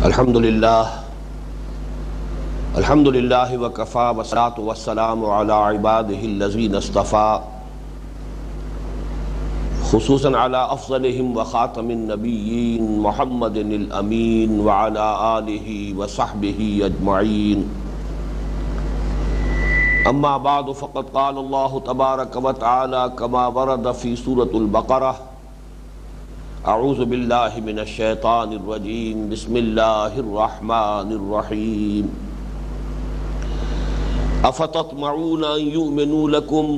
الحمد للہ وکفا والصلاة والسلام علی عباده الذین اصطفى خصوصاً علی افضلهم وخاتم النبیین محمد الامین وعلی آلہ وصحبہ اجمعین اما بعد فقد قال اللہ تبارک وتعالی کما ورد فی سورة البقرہ اعوذ باللہ من الشیطان الرجیم بسم اللہ الرحمن الرحیم افتطمعون ان یؤمنوا لکم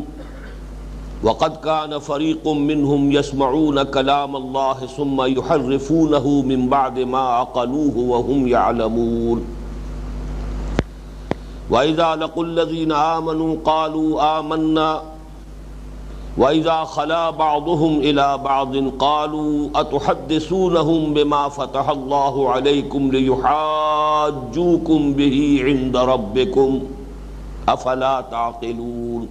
وقد کان فریق منہم یسمعون کلام اللہ ثم یحرفونہ من بعد ما عقلوہ وہم یعلمون وَإِذَا لَقُوا الَّذِينَ آمَنُوا قَالُوا آمَنَّا وَإِذَا خَلَا بَعْضُهُمْ إِلَى بَعْضٍ قَالُوا أَتُحَدِّثُونَهُمْ بِمَا فَتَحَ اللَّهُ عَلَيْكُمْ لِيُحَاجُّوكُمْ بِهِ عِندَ رَبِّكُمْ أَفَلَا تَعْقِلُونَ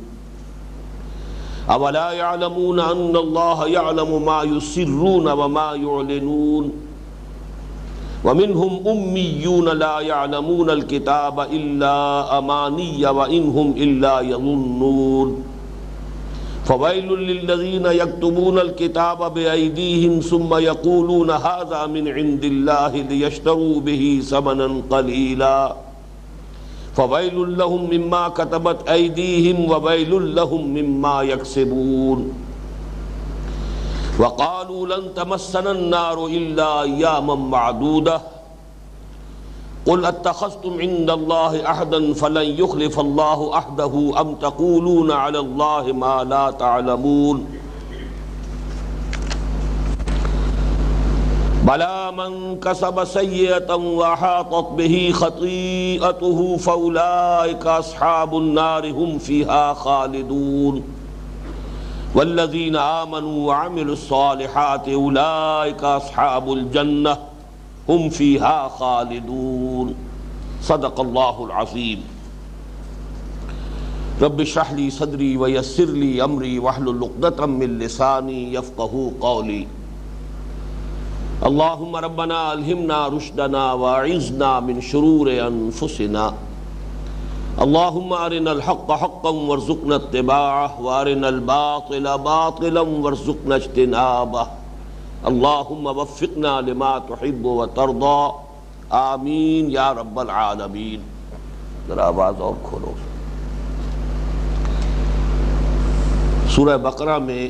أَوَلَا يَعْلَمُونَ أَنَّ اللَّهَ يَعْلَمُ مَا يُسِرُّونَ وَمَا يُعْلِنُونَ وَمِنْهُمْ أُمِّيُّونَ لَا يَعْلَمُونَ الْكِتَابَ إِلَّا أَمَانِيَّ وَإِنْهُمْ إِلَّا يَظُنُّونَ فَوَيْلٌ لِلَّذِينَ يَكْتُبُونَ الْكِتَابَ بِأَيْدِيهِمْ ثُمَّ يَقُولُونَ هَذَا مِنْ عِنْدِ اللَّهِ لِيَشْتَرُوا بِهِ ثَمَنًا قَلِيلًا فَوَيْلٌ لَهُمْ مِمَّا كَتَبَتْ أَيْدِيهِمْ وَوَيْلٌ لَهُمْ مِمَّا يَكْسِبُونَ وَقَالُوا لَن تَمَسَّنَا النَّارُ إِلَّا أَيَّامًا مَّعْدُودَةً قل اتخذتم عند الله عهدا فلن يخلف الله عهده ام تقولون على الله ما لا تعلمون بلى من كسب سيئة وأحاطت به خطيئته فأولئك أصحاب النار هم فيها خالدون والذين آمنوا وعملوا الصالحات أولئك أصحاب الجنة ہم فیہا خالدون صدق اللہ العظیم رب اشرح لی صدری ویسر لی امری واحلل عقدۃ من لسانی یفقہوا قولی اللہم ربنا الہمنا رشدنا واعذنا من شرور انفسنا اللہم ارنا الحق حقا وارزقنا اتباعہ وارنا الباطل باطلا وارزقنا اجتنابہ اللہم وفقنا لما تحب و ترضا آمین یا رب العالمین. ذرا آواز اور کھولو. سورہ بقرہ میں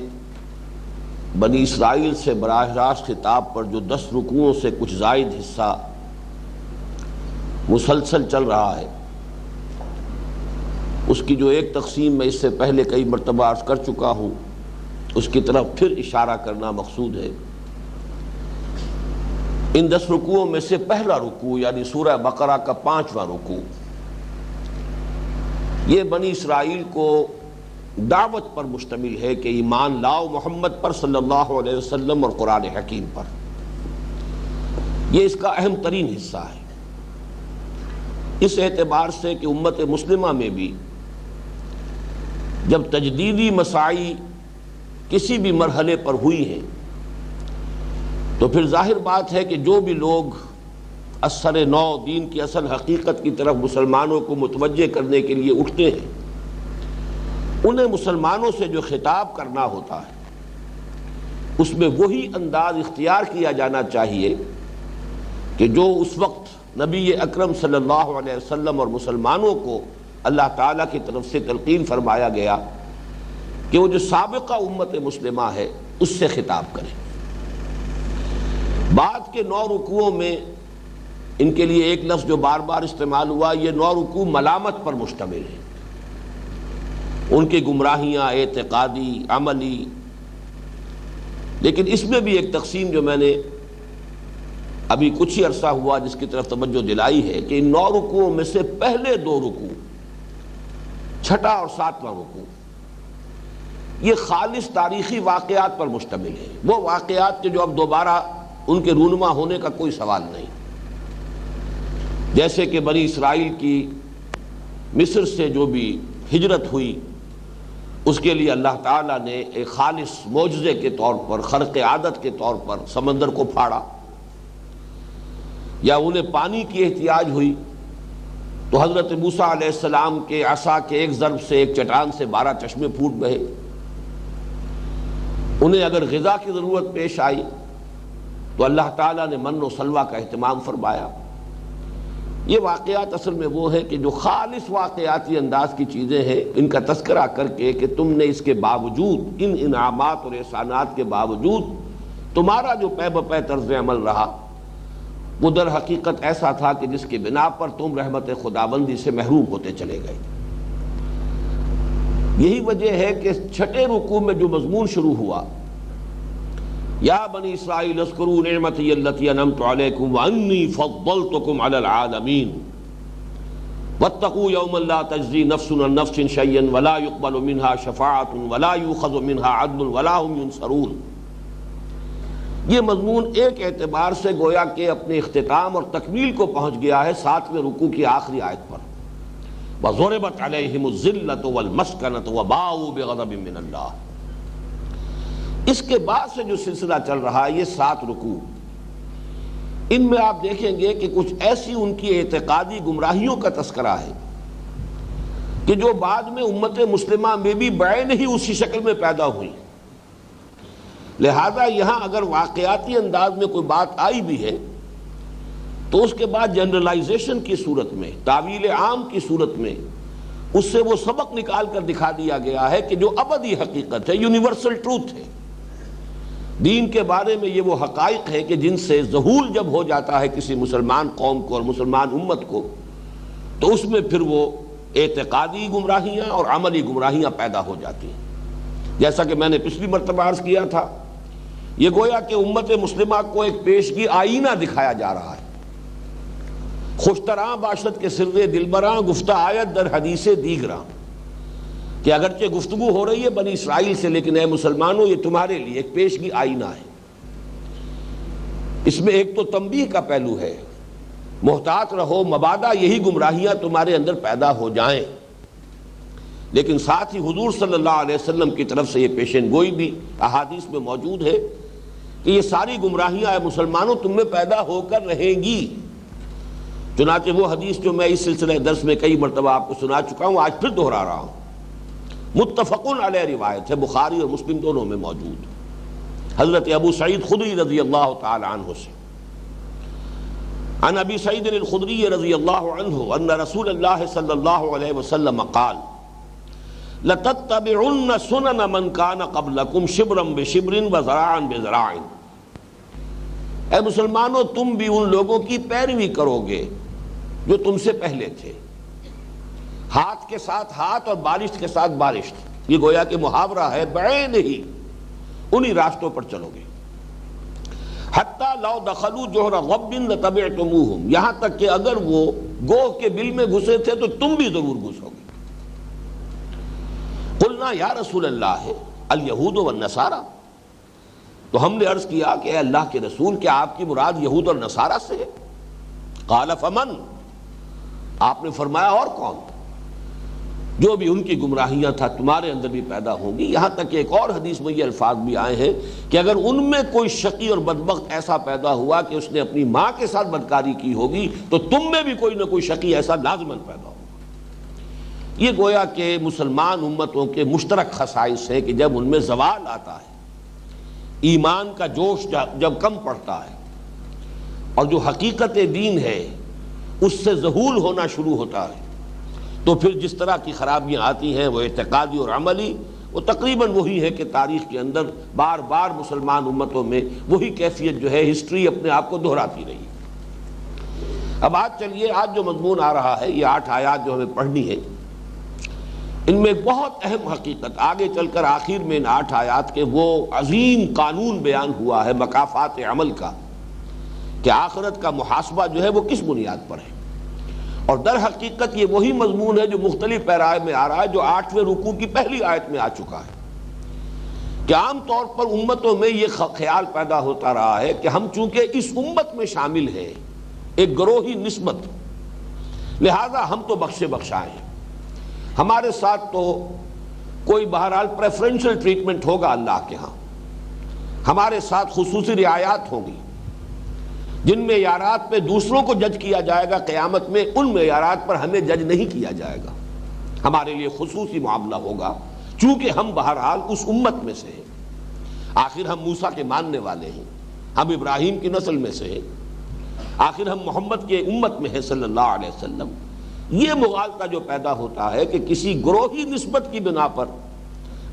بنی اسرائیل سے براہ راست خطاب پر جو 10 رکوعوں سے کچھ زائد حصہ مسلسل چل رہا ہے، اس کی جو ایک تقسیم میں اس سے پہلے کئی مرتبہ عرض کر چکا ہوں، اس کی طرف پھر اشارہ کرنا مقصود ہے. ان 10 رکوعوں میں سے پہلا رکوع یعنی سورہ بقرہ کا 5واں رکوع، یہ بنی اسرائیل کو دعوت پر مشتمل ہے کہ ایمان لاؤ محمد پر صلی اللہ علیہ وسلم اور قرآن حکیم پر. یہ اس کا اہم ترین حصہ ہے، اس اعتبار سے کہ امت مسلمہ میں بھی جب تجدیدی مساعی کسی بھی مرحلے پر ہوئی ہیں تو پھر ظاہر بات ہے کہ جو بھی لوگ اثر نو دین کی اصل حقیقت کی طرف مسلمانوں کو متوجہ کرنے کے لیے اٹھتے ہیں، انہیں مسلمانوں سے جو خطاب کرنا ہوتا ہے اس میں وہی انداز اختیار کیا جانا چاہیے کہ جو اس وقت نبی اکرم صلی اللہ علیہ وسلم اور مسلمانوں کو اللہ تعالیٰ کی طرف سے تلقین فرمایا گیا کہ وہ جو سابقہ امت مسلمہ ہے اس سے خطاب کریں. بعد کے 9 رکوعوں میں ان کے لیے ایک لفظ جو بار بار استعمال ہوا، یہ 9 رکوع ملامت پر مشتمل ہیں، ان کی گمراہیاں اعتقادی عملی. لیکن اس میں بھی ایک تقسیم جو میں نے ابھی کچھ ہی عرصہ ہوا جس کی طرف توجہ دلائی ہے کہ ان 9 رکوعوں میں سے پہلے 2 رکوع، 6واں اور 7واں رکوع، یہ خالص تاریخی واقعات پر مشتمل ہے. وہ واقعات کے جو اب دوبارہ ان کے رونما ہونے کا کوئی سوال نہیں، جیسے کہ بنی اسرائیل کی مصر سے جو بھی ہجرت ہوئی اس کے لیے اللہ تعالیٰ نے ایک خالص معجزے کے طور پر، خرق عادت کے طور پر سمندر کو پھاڑا، یا انہیں پانی کی احتیاج ہوئی تو حضرت موسیٰ علیہ السلام کے عصا کے ایک ضرب سے ایک چٹان سے 12 چشمے پھوٹ بہے۔ انہیں اگر غذا کی ضرورت پیش آئی تو اللہ تعالیٰ نے من و سلویٰ کا اہتمام فرمایا۔ یہ واقعات اصل میں وہ ہیں کہ جو خالص واقعاتی انداز کی چیزیں ہیں، ان کا تذکرہ کر کے کہ تم نے اس کے باوجود، ان انعامات اور احسانات کے باوجود تمہارا جو پے بپے طرز عمل رہا وہ در حقیقت ایسا تھا کہ جس کی بنا پر تم رحمت خداوندی سے محروم ہوتے چلے گئے۔ یہی وجہ ہے کہ چھٹے رکوع میں جو مضمون شروع ہوا، یا بنی اسرائیل اذکروا نعمتی التی انعمت علیکم وانی فضلتکم علی العالمین واتقوا یوما لا تجزی نفس عن نفس شیئا ولا یقبل منها شفاعۃ ولا یؤخذ منها عدل ولا هم ینصرون۔ یہ مضمون ایک اعتبار سے گویا کہ اپنے اختتام اور تکمیل کو پہنچ گیا ہے 7ویں رکوع کی آخری آیت پر، وَضُرِبَتْ عَلَيْهِمُ الذِّلَّةُ وَالْمَسْكَنَةُ وَبَاءُوا بِغَضَبٍ مِّنَ اللَّهِ۔ اس کے بعد سے جو سلسلہ چل رہا ہے، یہ 7 رکوع، ان میں آپ دیکھیں گے کہ کچھ ایسی ان کی اعتقادی گمراہیوں کا تذکرہ ہے کہ جو بعد میں امت مسلمہ میں بھی بعین ہی اسی شکل میں پیدا ہوئی۔ لہذا یہاں اگر واقعاتی انداز میں کوئی بات آئی بھی ہے تو اس کے بعد جنرلائزیشن کی صورت میں، تعویل عام کی صورت میں اس سے وہ سبق نکال کر دکھا دیا گیا ہے کہ جو ابدی حقیقت ہے، یونیورسل ٹروتھ ہے۔ دین کے بارے میں یہ وہ حقائق ہے کہ جن سے ذہول جب ہو جاتا ہے کسی مسلمان قوم کو اور مسلمان امت کو، تو اس میں پھر وہ اعتقادی گمراہیاں اور عملی گمراہیاں پیدا ہو جاتی ہیں۔ جیسا کہ میں نے پچھلی مرتبہ عرض کیا تھا، یہ گویا کہ امت مسلمہ کو ایک پیشگی آئینہ دکھایا جا رہا ہے۔ خوشتراں باشد کے سر دلبراں گفتہ آیت در حدیث دیگراں، کہ اگرچہ گفتگو ہو رہی ہے بنی اسرائیل سے، لیکن اے مسلمانوں یہ تمہارے لیے ایک پیشگی آئینہ ہے۔ اس میں ایک تو تنبیہ کا پہلو ہے، محتاط رہو مبادا یہی گمراہیاں تمہارے اندر پیدا ہو جائیں، لیکن ساتھ ہی حضور صلی اللہ علیہ وسلم کی طرف سے یہ پیشن گوئی بھی احادیث میں موجود ہے کہ یہ ساری گمراہیاں اے مسلمانوں تم میں پیدا ہو کر رہیں گی۔ چنانچہ وہ حدیث جو میں اس سلسلہ درس میں کئی مرتبہ آپ کو سنا چکا ہوں، آج پھر دہرا رہا ہوں، متفقن علیہ روایت ہے، بخاری اور مسلم دونوں میں موجود، حضرت ابو سعید خدری رضی اللہ تعالی عنہ سے، عن ابی سعید الخدری رضی اللہ عنہ ان رسول اللہ صلی اللہ علیہ وسلم قال لَتَتَّبِعُنَّ سُنَنَ مَنْ كَانَ قَبْلَكُمْ شِبْرًا بِشِبْرٍ وَذَرَاعًا بِذَرَاعٍ۔ اے مسلمانوں تم بھی ان لوگوں کی پیروی کرو گے جو تم سے پہلے تھے، ہاتھ کے ساتھ ہاتھ اور بالشت کے ساتھ بالشت، یہ گویا کہ محاورہ ہے، بعین ہی انہی راستوں پر چلو گے۔ حَتَّى لَوْ دَخَلُوا جُحْرَ ضَبٍّ لَتَبِعْتُمُوهُمْ، یہاں تک کہ اگر وہ گوہ کے بل میں گھسے تھے تو تم بھی ضرور گھسو گے۔ قلنا یا رسول اللہ الیہود والنصارى، تو ہم نے عرض کیا کہ اے اللہ کے رسول کیا آپ کی مراد یہود اور نصارہ سے ہے؟ قال فمن، آپ نے فرمایا اور کون؟ جو بھی ان کی گمراہیاں تھا تمہارے اندر بھی پیدا ہوں گی۔ یہاں تک کہ ایک اور حدیث میں یہ الفاظ بھی آئے ہیں کہ اگر ان میں کوئی شقی اور بدبخت ایسا پیدا ہوا کہ اس نے اپنی ماں کے ساتھ بدکاری کی ہوگی تو تم میں بھی کوئی نہ کوئی شقی ایسا لازماً پیدا ہوگا۔ یہ گویا کہ مسلمان امتوں کے مشترک خصائص ہے کہ جب ان میں زوال آتا ہے، ایمان کا جوش جب کم پڑتا ہے اور جو حقیقت دین ہے اس سے ذہول ہونا شروع ہوتا ہے، تو پھر جس طرح کی خرابیاں آتی ہیں وہ اعتقادی اور عملی، وہ تقریباً وہی ہے کہ تاریخ کے اندر بار بار مسلمان امتوں میں وہی کیفیت جو ہے ہسٹری اپنے آپ کو دہراتی رہی۔ اب آج چلیے، آج جو مضمون آ رہا ہے، یہ 8 آیات جو ہمیں پڑھنی ہے، ان میں ایک بہت اہم حقیقت آگے چل کر آخر میں ان 8 آیات کے وہ عظیم قانون بیان ہوا ہے مکافات عمل کا، کہ آخرت کا محاسبہ جو ہے وہ کس بنیاد پر ہے۔ اور در حقیقت یہ وہی مضمون ہے جو مختلف پیرائے میں آ رہا ہے، جو 8ویں رکوع کی پہلی آیت میں آ چکا ہے، کہ عام طور پر امتوں میں یہ خیال پیدا ہوتا رہا ہے کہ ہم چونکہ اس امت میں شامل ہیں، ایک گروہی نسبت، لہذا ہم تو بخشے بخشائے ہیں، ہمارے ساتھ تو کوئی بہرحال پریفرنشل ٹریٹمنٹ ہوگا اللہ کے ہاں، ہمارے ساتھ خصوصی رعایات ہوں گی، جن معیارات پہ دوسروں کو جج کیا جائے گا قیامت میں، ان معیارات پر ہمیں جج نہیں کیا جائے گا، ہمارے لیے خصوصی معاملہ ہوگا، چونکہ ہم بہرحال اس امت میں سے ہیں۔ آخر ہم موسیٰ کے ماننے والے ہیں، ہم ابراہیم کی نسل میں سے ہیں، آخر ہم محمد کے امت میں ہیں صلی اللہ علیہ وسلم۔ یہ مغالطہ جو پیدا ہوتا ہے کہ کسی گروہی نسبت کی بنا پر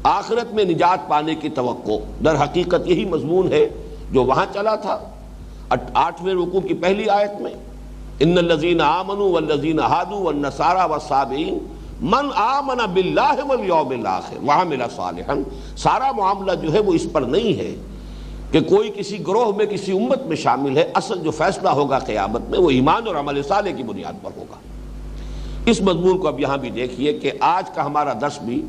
آخرت میں نجات پانے کی توقع، در حقیقت یہی مضمون ہے جو وہاں چلا تھا 8ویں رکوع کی پہلی آیت میں، ان الذین آمنوا والذین ہادوا والنصارى والصابئین من آمن باللہ والیوم الآخر وعمل صالحا۔ سارا معاملہ جو ہے وہ اس پر نہیں ہے کہ کوئی کسی گروہ میں کسی امت میں شامل ہے، اصل جو فیصلہ ہوگا قیامت میں وہ ایمان اور عمل صالح کی بنیاد پر ہوگا۔ اس مضمون کو اب یہاں بھی دیکھیے کہ آج کا ہمارا درس بھی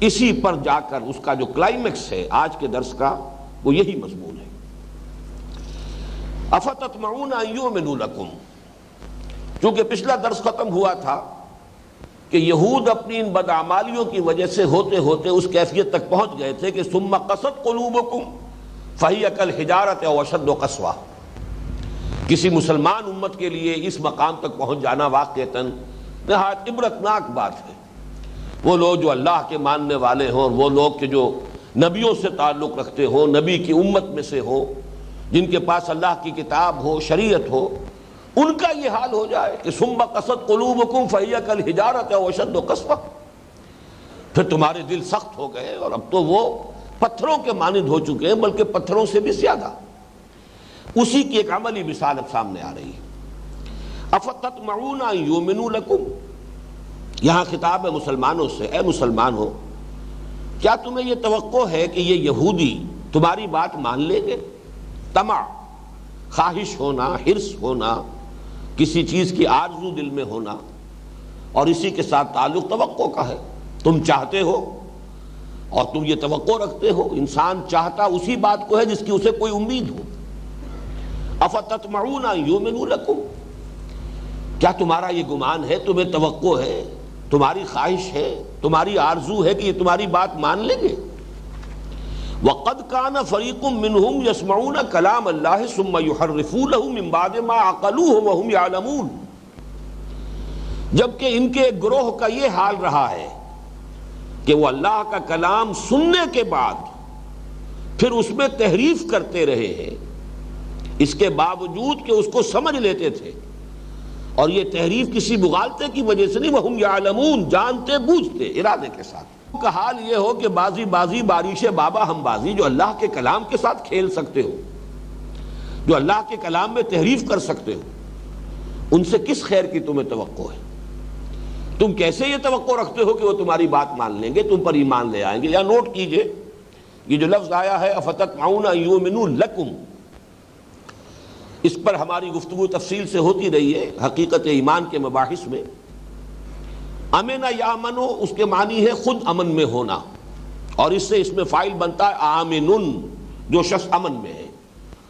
اسی پر جا کر اس کا جو کلائمیکس ہے آج کے درس کا وہ یہی مضمون ہے۔ افتطمعون ان یؤمنوا لکم، چونکہ پچھلا درس ختم ہوا تھا کہ یہود اپنی ان بدعمالیوں کی وجہ سے ہوتے ہوتے اس کیفیت تک پہنچ گئے تھے کہ ثم قست قلوبکم فہی کالحجارۃ او اشد قسوہ۔ کسی مسلمان امت کے لیے اس مقام تک پہنچ جانا واقعتاً نہایت عبرتناک بات ہے۔ وہ لوگ جو اللہ کے ماننے والے ہوں اور وہ لوگ کہ جو نبیوں سے تعلق رکھتے ہوں، نبی کی امت میں سے ہوں، جن کے پاس اللہ کی کتاب ہو، شریعت ہو، ان کا یہ حال ہو جائے کہ ثم قست قلوبکم فہی کالحجارۃ او اشد قسوہ، پھر تمہارے دل سخت ہو گئے اور اب تو وہ پتھروں کے مانند ہو چکے ہیں، بلکہ پتھروں سے بھی زیادہ۔ اسی کی ایک عملی مثال اب سامنے آ رہی ہے۔ افتطمعون ان یؤمنوا لکم، یہاں خطاب ہے مسلمانوں سے، اے مسلمان ہو، کیا تمہیں یہ توقع ہے کہ یہ یہودی تمہاری بات مان لیں گے؟ طمع، خواہش ہونا، حرص ہونا، کسی چیز کی آرزو دل میں ہونا، اور اسی کے ساتھ تعلق توقع کا ہے۔ تم چاہتے ہو اور تم یہ توقع رکھتے ہو، انسان چاہتا اسی بات کو ہے جس کی اسے کوئی امید ہو۔ افتطمعون ان یؤمنوا لکم، کیا تمہارا یہ گمان ہے، تمہیں توقع ہے، تمہاری خواہش ہے، تمہاری آرزو ہے کہ یہ تمہاری بات مان لیں گے؟ وَقَدْ كَانَ فَرِيقٌ مِّنْهُمْ يَسْمَعُونَ كَلَامَ اللَّهِ ثُمَّ يُحَرِّفُونَهُ مِن بَعْدِ مَا عَقَلُوهُ وَهُمْ يَعْلَمُونَ، جبکہ ان کے گروہ کا یہ حال رہا ہے کہ وہ اللہ کا کلام سننے کے بعد پھر اس میں تحریف کرتے رہے ہیں، اس کے باوجود کہ اس کو سمجھ لیتے تھے، اور یہ تحریف کسی مغالطے کی وجہ سے نہیں، وَهُمْ يَعْلَمُونَ، جانتے بوجھتے ارادے کے ساتھ۔ کا حال یہ ہو کہ بازی بارش بابا ہم بازی، جو اللہ کے کلام کے ساتھ کھیل سکتے ہو، جو اللہ کے کلام میں تحریف کر سکتے ہو، ان سے کس خیر کی تمہیں توقع ہے؟ تم کیسے یہ توقع رکھتے ہو کہ وہ تمہاری بات مان لیں گے، تم پر ایمان لے آئیں گے؟ یا نوٹ کیجئے یہ جو لفظ آیا ہے افتطمعون ان یؤمنوا لکم، اس پر ہماری گفتگو تفصیل سے ہوتی رہی ہے حقیقت ایمان کے مباحث میں۔ امن یامنو، اس کے معنی ہے خود امن میں ہونا، اور اس سے اس میں فاعل بنتا ہے آمنن، جو شخص امن میں ہے،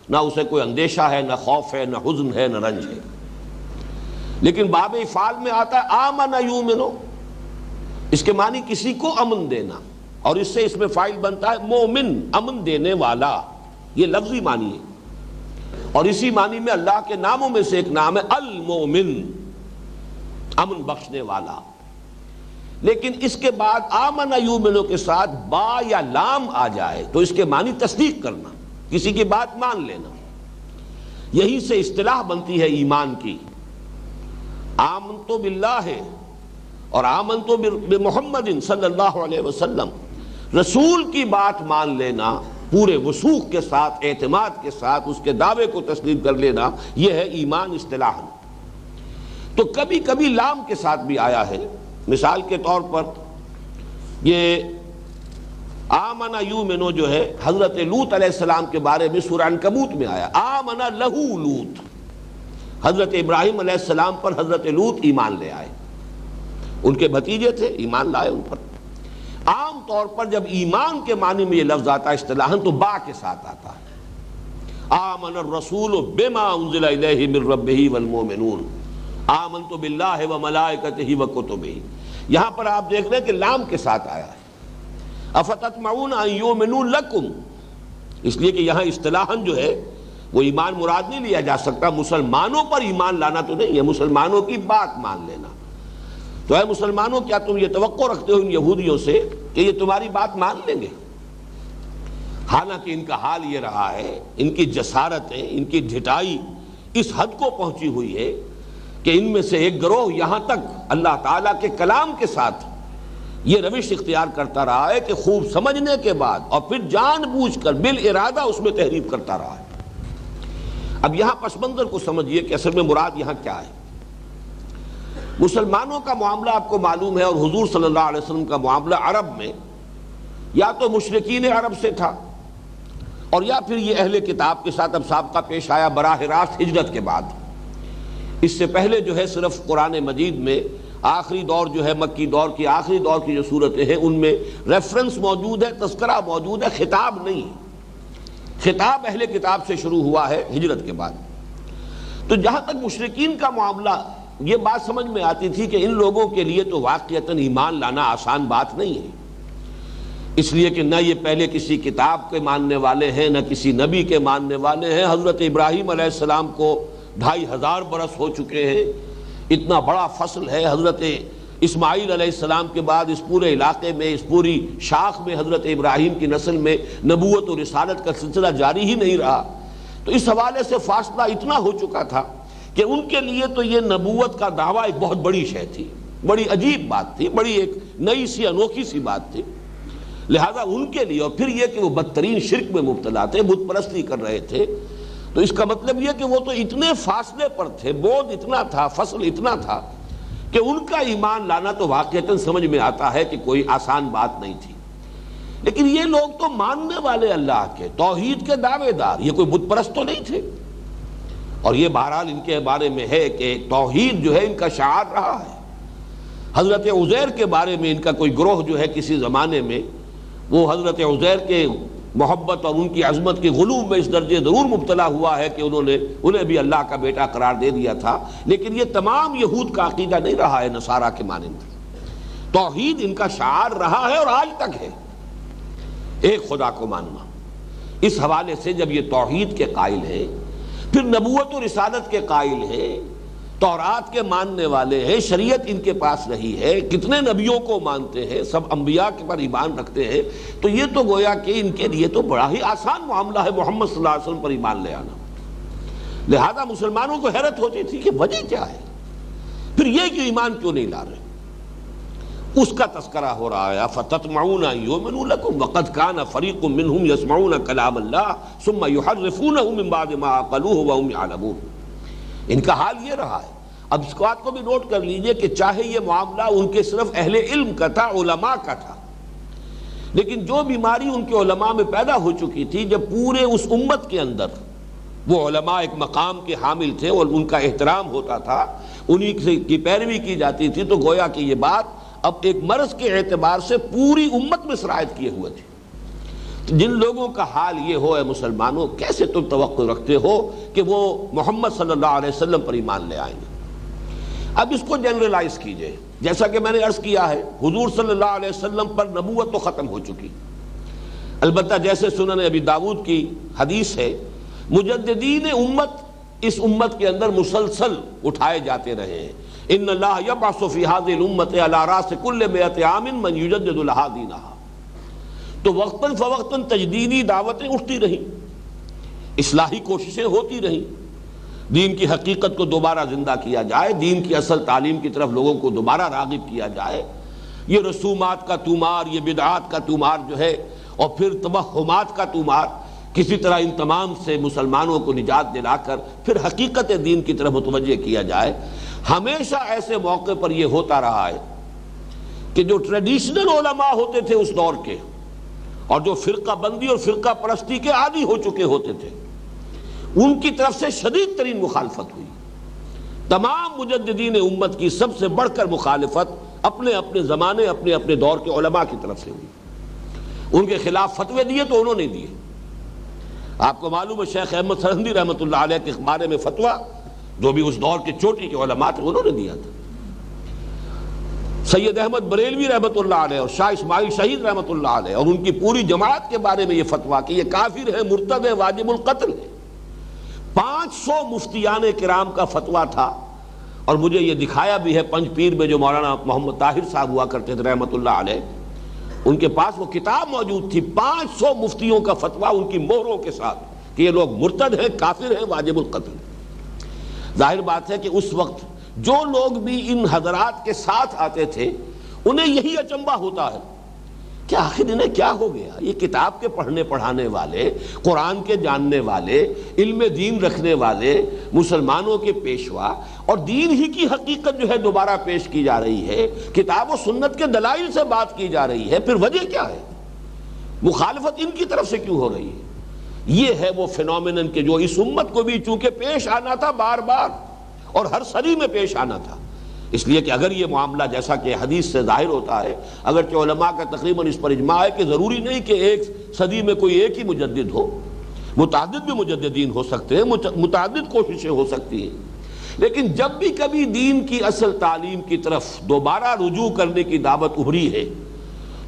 نہ اسے کوئی اندیشہ ہے، نہ خوف ہے، نہ حزن ہے، نہ رنج ہے۔ لیکن باب افعال میں آتا ہے آمن یؤمنو، اس کے معنی کسی کو امن دینا، اور اس سے اس میں فاعل بنتا ہے مومن، امن دینے والا، یہ لفظی معنی ہے۔ اور اسی معنی میں اللہ کے ناموں میں سے ایک نام ہے المومن، امن بخشنے والا۔ لیکن اس کے بعد آمن یؤمنو کے ساتھ با یا لام آ جائے تو اس کے معنی تصدیق کرنا، کسی کی بات مان لینا۔ یہی سے اصطلاح بنتی ہے ایمان کی، آمنتو باللہ اور آمنتو بمحمد صلی اللہ علیہ وسلم، رسول کی بات مان لینا پورے وثوق کے ساتھ، اعتماد کے ساتھ، اس کے دعوے کو تسلیم کر لینا، یہ ہے ایمان اصطلاحاً۔ تو کبھی کبھی لام کے ساتھ بھی آیا ہے، مثال کے طور پر یہ آمن یؤمنو جو ہے حضرت لوط علیہ السلام کے بارے میں سورہ عنکبوت میں آیا، آمن لہو لوط، حضرت ابراہیم علیہ السلام پر حضرت لوط ایمان لے آئے، ان کے بھتیجے تھے، ایمان لائے ان پر۔ عام طور پر جب ایمان کے معنی میں یہ لفظ آتا ہے اصطلاحاً تو با کے ساتھ آتا ہے، آمن الرسول بما انزل الیہ من ربہ والمؤمنون آمنت باللہ وملائکتہ وکتبہ۔ یہاں پر آپ دیکھ رہے ہیں کہ لام کے ساتھ آیا ہے، افتطمعون ان یؤمنوا لکم، اس لیے کہ یہاں اصطلاحاً جو ہے وہ ایمان مراد نہیں لیا جا سکتا، مسلمانوں پر ایمان لانا تو نہیں ہے، مسلمانوں کی بات مان لینا۔ تو اے مسلمانوں، کیا تم یہ توقع رکھتے ہو ان یہودیوں سے کہ یہ تمہاری بات مان لیں گے؟ حالانکہ ان کا حال یہ رہا ہے، ان کی جسارتیں، ان کی ڈھٹائی اس حد کو پہنچی ہوئی ہے کہ ان میں سے ایک گروہ یہاں تک اللہ تعالیٰ کے کلام کے ساتھ یہ روش اختیار کرتا رہا ہے کہ خوب سمجھنے کے بعد اور پھر جان بوجھ کر بالارادہ اس میں تحریف کرتا رہا ہے۔ اب یہاں پس منظر کو سمجھیے کہ اصل میں مراد یہاں کیا ہے۔ مسلمانوں کا معاملہ آپ کو معلوم ہے، اور حضور صلی اللہ علیہ وسلم کا معاملہ عرب میں یا تو مشرکین عرب سے تھا، اور یا پھر یہ اہل کتاب کے ساتھ اب سابقہ پیش آیا براہ راست ہجرت کے بعد۔ اس سے پہلے جو ہے صرف قرآن مجید میں آخری دور جو ہے، مکی دور کی آخری دور کی جو صورتیں ہیں ان میں ریفرنس موجود ہے، تذکرہ موجود ہے، خطاب نہیں ہے۔ خطاب اہل کتاب سے شروع ہوا ہے ہجرت کے بعد۔ تو جہاں تک مشرکین کا معاملہ، یہ بات سمجھ میں آتی تھی کہ ان لوگوں کے لیے تو واقعتاً ایمان لانا آسان بات نہیں ہے، اس لیے کہ نہ یہ پہلے کسی کتاب کے ماننے والے ہیں، نہ کسی نبی کے ماننے والے ہیں۔ حضرت ابراہیم علیہ السلام کو 2500 برس ہو چکے ہیں، اتنا بڑا فصل ہے۔ حضرت اسماعیل علیہ السلام کے بعد اس پورے علاقے میں، اس پوری شاخ میں حضرت ابراہیم کی نسل میں نبوت اور رسالت کا سلسلہ جاری ہی نہیں رہا۔ تو اس حوالے سے فاصلہ اتنا ہو چکا تھا کہ ان کے لیے تو یہ نبوت کا دعویٰ ایک بہت بڑی شے تھی، بڑی عجیب بات تھی، بڑی ایک نئی سی انوکھی سی بات تھی۔ لہذا ان کے لیے، اور پھر یہ کہ وہ بدترین شرک میں مبتلا تھے، بت پرستی کر رہے تھے، تو اس کا مطلب یہ کہ وہ تو اتنے فاصلے پر تھے، بود اتنا تھا، فصل اتنا تھا کہ ان کا ایمان لانا تو واقعتاً سمجھ میں آتا ہے کہ کوئی آسان بات نہیں تھی۔ لیکن یہ لوگ تو ماننے والے اللہ کے، توحید کے دعوے دار، یہ کوئی بت پرست تو نہیں تھے۔ اور یہ بہرحال ان کے بارے میں ہے کہ توحید جو ہے ان کا شعار رہا ہے۔ حضرت عزیر کے بارے میں ان کا کوئی گروہ جو ہے کسی زمانے میں، وہ حضرت عزیر کے محبت اور ان کی عظمت کی غلو میں اس درجے ضرور مبتلا ہوا ہے کہ انہیں بھی اللہ کا بیٹا قرار دے دیا تھا، لیکن یہ تمام یہود کا عقیدہ نہیں رہا ہے نصارہ کے مانند۔ توحید ان کا شعار رہا ہے اور آج تک ہے، ایک خدا کو ماننا۔ اس حوالے سے جب یہ توحید کے قائل ہے، پھر نبوت و رسالت کے قائل ہے، تورات کے ماننے والے ہیں، شریعت ان کے پاس رہی ہے، کتنے نبیوں کو مانتے ہیں، سب انبیاء کے پر ایمان رکھتے ہیں، تو یہ تو گویا کہ ان کے لیے تو بڑا ہی آسان معاملہ ہے محمد صلی اللہ علیہ وسلم پر ایمان لے آنا۔ لہذا مسلمانوں کو حیرت ہوتی تھی کہ وجہ کیا ہے، پھر یہ کہ ایمان کیوں نہیں لا رہے۔ اس کا تذکرہ ہو رہا ہے، فَتَطْمَعُونَ أَن يُؤْمِنُوا لَكُمْ وَقَدْ كَانَ فَرِيقٌ مِّنْهُمْ يَسْمَعُونَ كَلَامَ اللَّهِ ثُمَّ يُحَرِّفُونَهُ مِن بَعْدِ مَا عَقَلُوهُ وَهُمْ يَعْلَمُونَ۔ ان کا حال یہ رہا ہے۔ اب اس بات کو بھی نوٹ کر لیجئے کہ چاہے یہ معاملہ ان کے صرف اہل علم کا تھا، علماء کا تھا، لیکن جو بیماری ان کے علماء میں پیدا ہو چکی تھی، جب پورے اس امت کے اندر وہ علماء ایک مقام کے حامل تھے اور ان کا احترام ہوتا تھا، انہی کی پیروی کی جاتی تھی، تو گویا کہ یہ بات اب ایک مرض کے اعتبار سے پوری امت میں سرایت کیے ہوئے تھے۔ جن لوگوں کا حال یہ ہو، اے مسلمانوں، کیسے تم توقع رکھتے ہو کہ وہ محمد صلی اللہ علیہ وسلم پر ایمان لے آئیں گے؟ اب اس کو جنرلائز کیجئے، جیسا کہ میں نے عرض کیا ہے، حضور صلی اللہ علیہ وسلم پر نبوت تو ختم ہو چکی، البتہ جیسے سنن ابی داؤد کی حدیث ہے، مجددین امت اس امت کے اندر مسلسل اٹھائے جاتے رہے ہیں۔ ان اللہ یبعث فی هذه الامت علی راس کل 100 عام من یجدد لها دینها۔ تو وقتاً فوقتاً تجدیدی دعوتیں اٹھتی رہیں، اصلاحی کوششیں ہوتی رہیں، دین کی حقیقت کو دوبارہ زندہ کیا جائے، دین کی اصل تعلیم کی طرف لوگوں کو دوبارہ راغب کیا جائے۔ یہ رسومات کا تومار، یہ بدعات کا تومار جو ہے، اور پھر توہمات کا تومار، کسی طرح ان تمام سے مسلمانوں کو نجات دلا کر پھر حقیقت دین کی طرف متوجہ کیا جائے۔ ہمیشہ ایسے موقع پر یہ ہوتا رہا ہے کہ جو ٹریڈیشنل علماء ہوتے تھے اس دور کے، اور جو فرقہ بندی اور فرقہ پرستی کے عادی ہو چکے ہوتے تھے، ان کی طرف سے شدید ترین مخالفت ہوئی۔ تمام مجددین امت کی سب سے بڑھ کر مخالفت اپنے اپنے زمانے، اپنے اپنے دور کے علماء کی طرف سے ہوئی۔ ان کے خلاف فتوے دیے تو انہوں نے دیے۔ آپ کو معلوم ہے شیخ احمد سرہندی رحمۃ اللہ علیہ کے بارے میں فتویٰ، جو بھی اس دور کے چوٹی کے علماء تھے، انہوں نے دیا تھا۔ سید احمد بریلوی رحمۃ اللہ علیہ اور شاہ اسماعیل شہید رحمۃ اللہ علیہ اور ان کی پوری جماعت کے بارے میں یہ فتویٰ کہ یہ کافر ہے، مرتد ہے، واجب القتل ہے۔ 500 مفتیان کرام کا فتویٰ تھا، اور مجھے یہ دکھایا بھی ہے پنج پیر میں جو مولانا محمد طاہر صاحب ہوا کرتے تھے رحمۃ اللہ علیہ، ان کے پاس وہ کتاب موجود تھی، 500 مفتیوں کا فتویٰ ان کی مہروں کے ساتھ کہ یہ لوگ مرتد ہیں، کافر ہیں، واجب القتل۔ ظاہر بات ہے کہ اس وقت جو لوگ بھی ان حضرات کے ساتھ آتے تھے انہیں یہی اچنبھا ہوتا ہے کہ آخر انہیں کیا ہو گیا، یہ کتاب کے پڑھنے پڑھانے والے، قرآن کے جاننے والے، علم دین رکھنے والے، مسلمانوں کے پیشوا، اور دین ہی کی حقیقت جو ہے دوبارہ پیش کی جا رہی ہے، کتاب و سنت کے دلائل سے بات کی جا رہی ہے، پھر وجہ کیا ہے؟ مخالفت ان کی طرف سے کیوں ہو رہی ہے؟ یہ ہے وہ فینومینن کہ جو اس امت کو بھی چونکہ پیش آنا تھا بار بار، اور ہر صدی میں پیش آنا تھا، اس لیے کہ اگر یہ معاملہ جیسا کہ حدیث سے ظاہر ہوتا ہے، اگرچہ علماء کا تقریباً اس پر اجماع ہے کہ ضروری نہیں کہ ایک صدی میں کوئی ایک ہی مجدد ہو، متعدد بھی مجددین ہو سکتے ہیں، متعدد کوششیں ہو سکتی ہیں، لیکن جب بھی کبھی دین کی اصل تعلیم کی طرف دوبارہ رجوع کرنے کی دعوت ابھری ہے،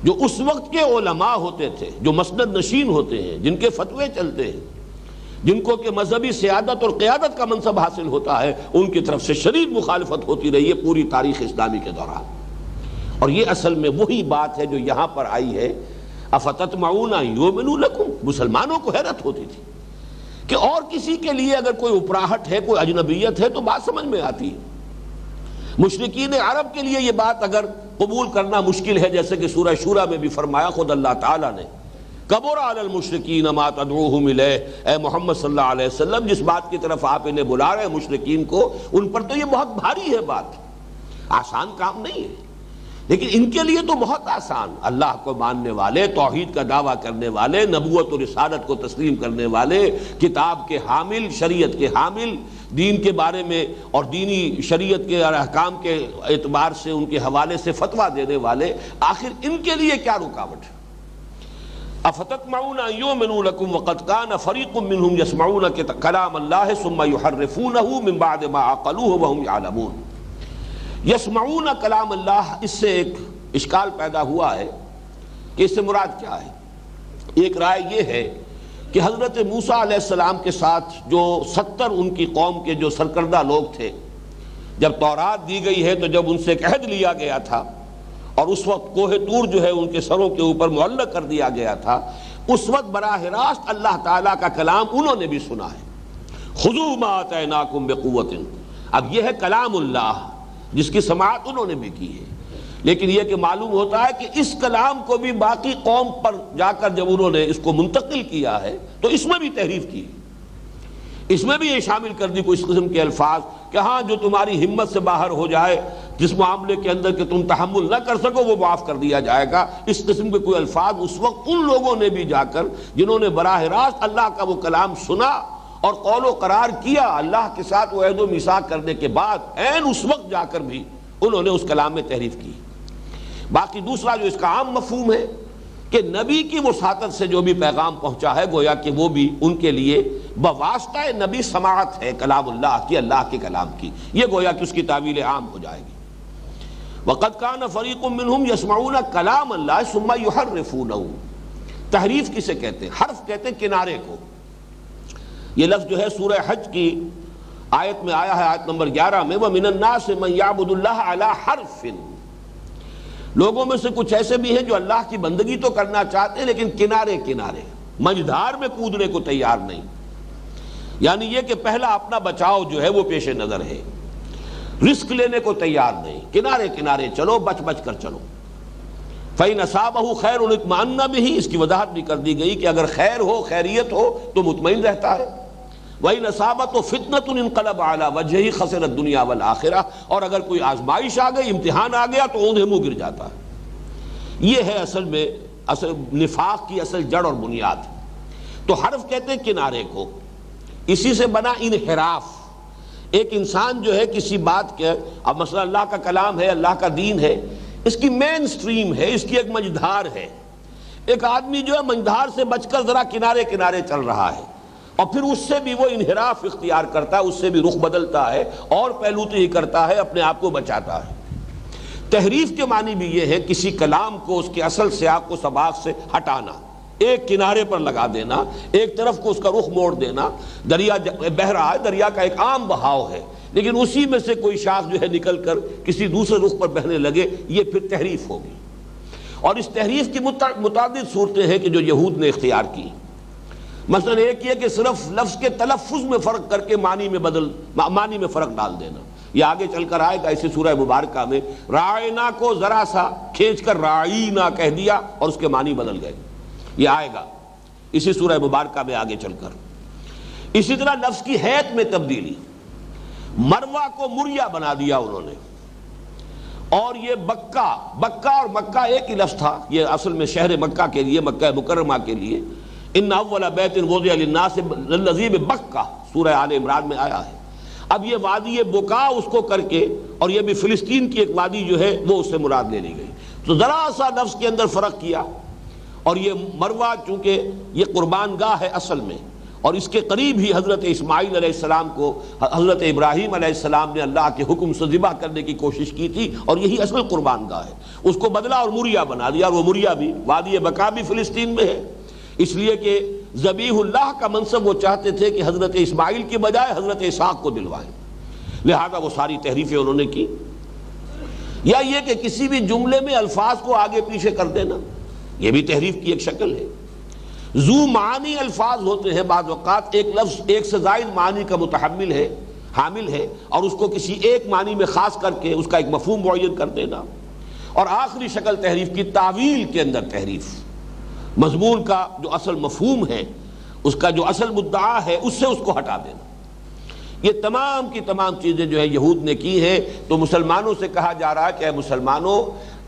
جو اس وقت کے علماء ہوتے تھے، جو مسند نشین ہوتے ہیں، جن کے فتوے چلتے ہیں، جن کو کہ مذہبی سیادت اور قیادت کا منصب حاصل ہوتا ہے، ان کی طرف سے شدید مخالفت ہوتی رہی ہے پوری تاریخ اسلامی کے دوران۔ اور یہ اصل میں وہی بات ہے جو یہاں پر آئی ہے، افتطمعون ان یؤمنوا لکم، مسلمانوں کو حیرت ہوتی تھی کہ اور کسی کے لیے اگر کوئی اپراہٹ ہے، کوئی اجنبیت ہے تو بات سمجھ میں آتی ہے، مشرکین عرب کے لیے یہ بات اگر قبول کرنا مشکل ہے، جیسے کہ سورہ شورى میں بھی فرمایا خود اللہ تعالیٰ نے، کبر علی المشرکین ما تدعوہم الیہ، اے محمد صلی اللہ علیہ وسلم جس بات کی طرف آپ انہیں بلا رہے ہیں مشرکین کو، ان پر تو یہ بہت بھاری ہے، بات آسان کام نہیں ہے، لیکن ان کے لیے تو بہت آسان، اللہ کو ماننے والے، توحید کا دعویٰ کرنے والے، نبوت و رسالت کو تسلیم کرنے والے، کتاب کے حامل، شریعت کے حامل، دین کے بارے میں اور دینی شریعت کے اور احکام کے اعتبار سے ان کے حوالے سے فتویٰ دینے والے، آخر ان کے لیے کیا رکاوٹ ہے؟ افتطمعون ان یؤمنوا لکم وقد کان فریق منہم یسمعون کلام اللہ ثم یحرفونہ من بعد ما عقلوہ وہم یعلمون۔ یسمعون کلام اللہ، اس سے ایک اشکال پیدا ہوا ہے کہ اس سے مراد کیا ہے۔ ایک رائے یہ ہے کہ حضرت موسیٰ علیہ السلام کے ساتھ جو 70 ان کی قوم کے جو سرکردہ لوگ تھے، جب تورات دی گئی ہے تو جب ان سے ایک عہد لیا گیا تھا اور اس وقت کوہ طور جو ہے ان کے سروں کے اوپر معلق کر دیا گیا تھا، اس وقت براہ راست اللہ تعالیٰ کا کلام انہوں نے بھی سنا ہے، خذوا ما آتیناکم بقوۃ۔ اب یہ ہے کلام اللہ جس کی سماعت انہوں نے بھی کی ہے، لیکن یہ کہ معلوم ہوتا ہے کہ اس کلام کو بھی باقی قوم پر جا کر جب انہوں نے اس کو منتقل کیا ہے تو اس میں بھی تحریف کی، اس میں بھی یہ شامل کر دی کوئی اس قسم کے الفاظ کہ ہاں جو تمہاری ہمت سے باہر ہو جائے، جس معاملے کے اندر کہ تم تحمل نہ کر سکو وہ معاف کر دیا جائے گا، اس قسم کے کوئی الفاظ اس وقت ان لوگوں نے بھی جا کر جنہوں نے براہ راست اللہ کا وہ کلام سنا اور قول و قرار کیا اللہ کے ساتھ وہ عہد و میثاق کرنے کے بعد، عین اس وقت جا کر بھی انہوں نے اس کلام میں تحریف کی۔ باقی دوسرا جو اس کا عام مفہوم ہے کہ نبی کی وساطت سے جو بھی پیغام پہنچا ہے گویا کہ وہ بھی ان کے لیے بواسطہ نبی سماعت ہے کلام اللہ کی، اللہ کے کلام کی، یہ گویا کہ اس کی تعویل عام ہو جائے گی۔ وَقَدْ كَانَ فَرِيقٌ مِّنْهُمْ يَسْمَعُونَ كَلَامَ اللَّهِ ثُمَّ يُحَرِّفُونَهُ۔ تحریف کسے کہتے ہیں؟ حرف کہتے ہیں کنارے کو۔ یہ لفظ جو ہے سورہ حج کی آیت میں آیا ہے، آیت نمبر 11 میں، وَمِنَ النَّاسِ مَن يَعْبُدُ اللَّهَ عَلَى حَرْفٍ۔ لوگوں میں سے کچھ ایسے بھی ہیں جو اللہ کی بندگی تو کرنا چاہتے ہیں لیکن کنارے کنارے، مجدھار میں کودنے کو تیار نہیں، یعنی یہ کہ پہلا اپنا بچاؤ جو ہے وہ پیش نظر ہے، رسک لینے کو تیار نہیں، کنارے کنارے چلو، بچ بچ کر چلو۔ فَإِنْ أَصَابَهُ خَيْرٌ اطْمَأَنَّ بِهِ، اس کی وضاحت بھی کر دی گئی کہ اگر خیر ہو، خیریت ہو تو مطمئن رہتا ہے۔ وَإِنْ أَصَابَتْهُ فِتْنَةٌ انقلب عَلَى وَجْهِهِ خَسِرَ الدُّنْيَا وَالْآخِرَةَ، اور اگر کوئی آزمائش آ گئی، امتحان آ گیا تو اوندھے منہ گر جاتا ہے۔ یہ ہے اصل میں نفاق کی اصل جڑ اور بنیاد۔ تو حرف کہتے ہیں کنارے کو، اسی سے بنا انحراف۔ ایک انسان جو ہے کسی بات کے، اب مثلا اللہ کا کلام ہے، اللہ کا دین ہے، اس کی مین سٹریم ہے، اس کی ایک منجدھار ہے، ایک آدمی جو ہے منجدھار سے بچ کر ذرا کنارے کنارے چل رہا ہے، اور پھر اس سے بھی وہ انحراف اختیار کرتا ہے، اس سے بھی رخ بدلتا ہے اور پہلوتی کرتا ہے، اپنے آپ کو بچاتا ہے۔ تحریف کے معنی بھی یہ ہے کسی کلام کو اس کے اصل سیاق و سباق سے ہٹانا، ایک کنارے پر لگا دینا، ایک طرف کو اس کا رخ موڑ دینا۔ دریا بہہ رہا ہے، دریا کا ایک عام بہاؤ ہے، لیکن اسی میں سے کوئی شاخ جو ہے نکل کر کسی دوسرے رخ پر بہنے لگے، یہ پھر تحریف ہوگی۔ اور اس تحریف کی متعدد صورتیں ہیں کہ جو یہود نے اختیار کی۔ مثلا ایک یہ کہ صرف لفظ کے تلفظ میں فرق کر کے معنی میں فرق ڈال دینا۔ یہ آگے چل کر آئے گا اسی سورہ مبارکہ میں، رائنا کو ذرا سا کھینچ کر رائینا کہہ دیا اور اس کے معنی بدل گئے، یہ آئے گا اسی سورہ مبارکہ میں آگے چل کر۔ اسی طرح لفظ کی حیت میں تبدیلی، مروا کو مریا بنا دیا انہوں نے، اور یہ بکہ اور مکہ ایک ہی لفظ تھا، یہ اصل میں شہر مکہ کے لیے، مکہ مکرمہ کے لیے، ان اول بیت وضع للناس الذی ببکہ سورہ آل عمران میں آیا ہے۔ اب یہ وادی بکا اس کو کر کے، اور یہ بھی فلسطین کی ایک وادی جو ہے وہ اس سے مراد لے لی گئی، تو ذرا سا لفظ کے اندر فرق کیا۔ اور یہ مروا چونکہ یہ قربان گاہ ہے اصل میں، اور اس کے قریب ہی حضرت اسماعیل علیہ السلام کو حضرت ابراہیم علیہ السلام نے اللہ کے حکم سے ذبح کرنے کی کوشش کی تھی، اور یہی اصل قربان گاہ ہے، اس کو بدلا اور مریا بنا دیا، اور وہ مریا بھی وادی بکا بھی فلسطین میں ہے، اس لیے کہ ذبیح اللہ کا منصب وہ چاہتے تھے کہ حضرت اسماعیل کی بجائے حضرت اسحاق کو دلوائیں، لہذا وہ ساری تحریفیں انہوں نے کی۔ یا یہ کہ کسی بھی جملے میں الفاظ کو آگے پیچھے کر دینا، یہ بھی تحریف کی ایک شکل ہے۔ ذو معانی الفاظ ہوتے ہیں، بعض اوقات ایک لفظ ایک سے زائد معنی کا متحمل ہے، حامل ہے، اور اس کو کسی ایک معنی میں خاص کر کے اس کا ایک مفہوم معین کر دینا۔ اور آخری شکل تحریف کی تعویل کے اندر تحریف، مضمون کا جو اصل مفہوم ہے، اس کا جو اصل مدعا ہے، اس سے اس کو ہٹا دینا۔ یہ تمام کی تمام چیزیں جو ہے یہود نے کی ہیں، تو مسلمانوں سے کہا جا رہا ہے کہ اے مسلمانوں،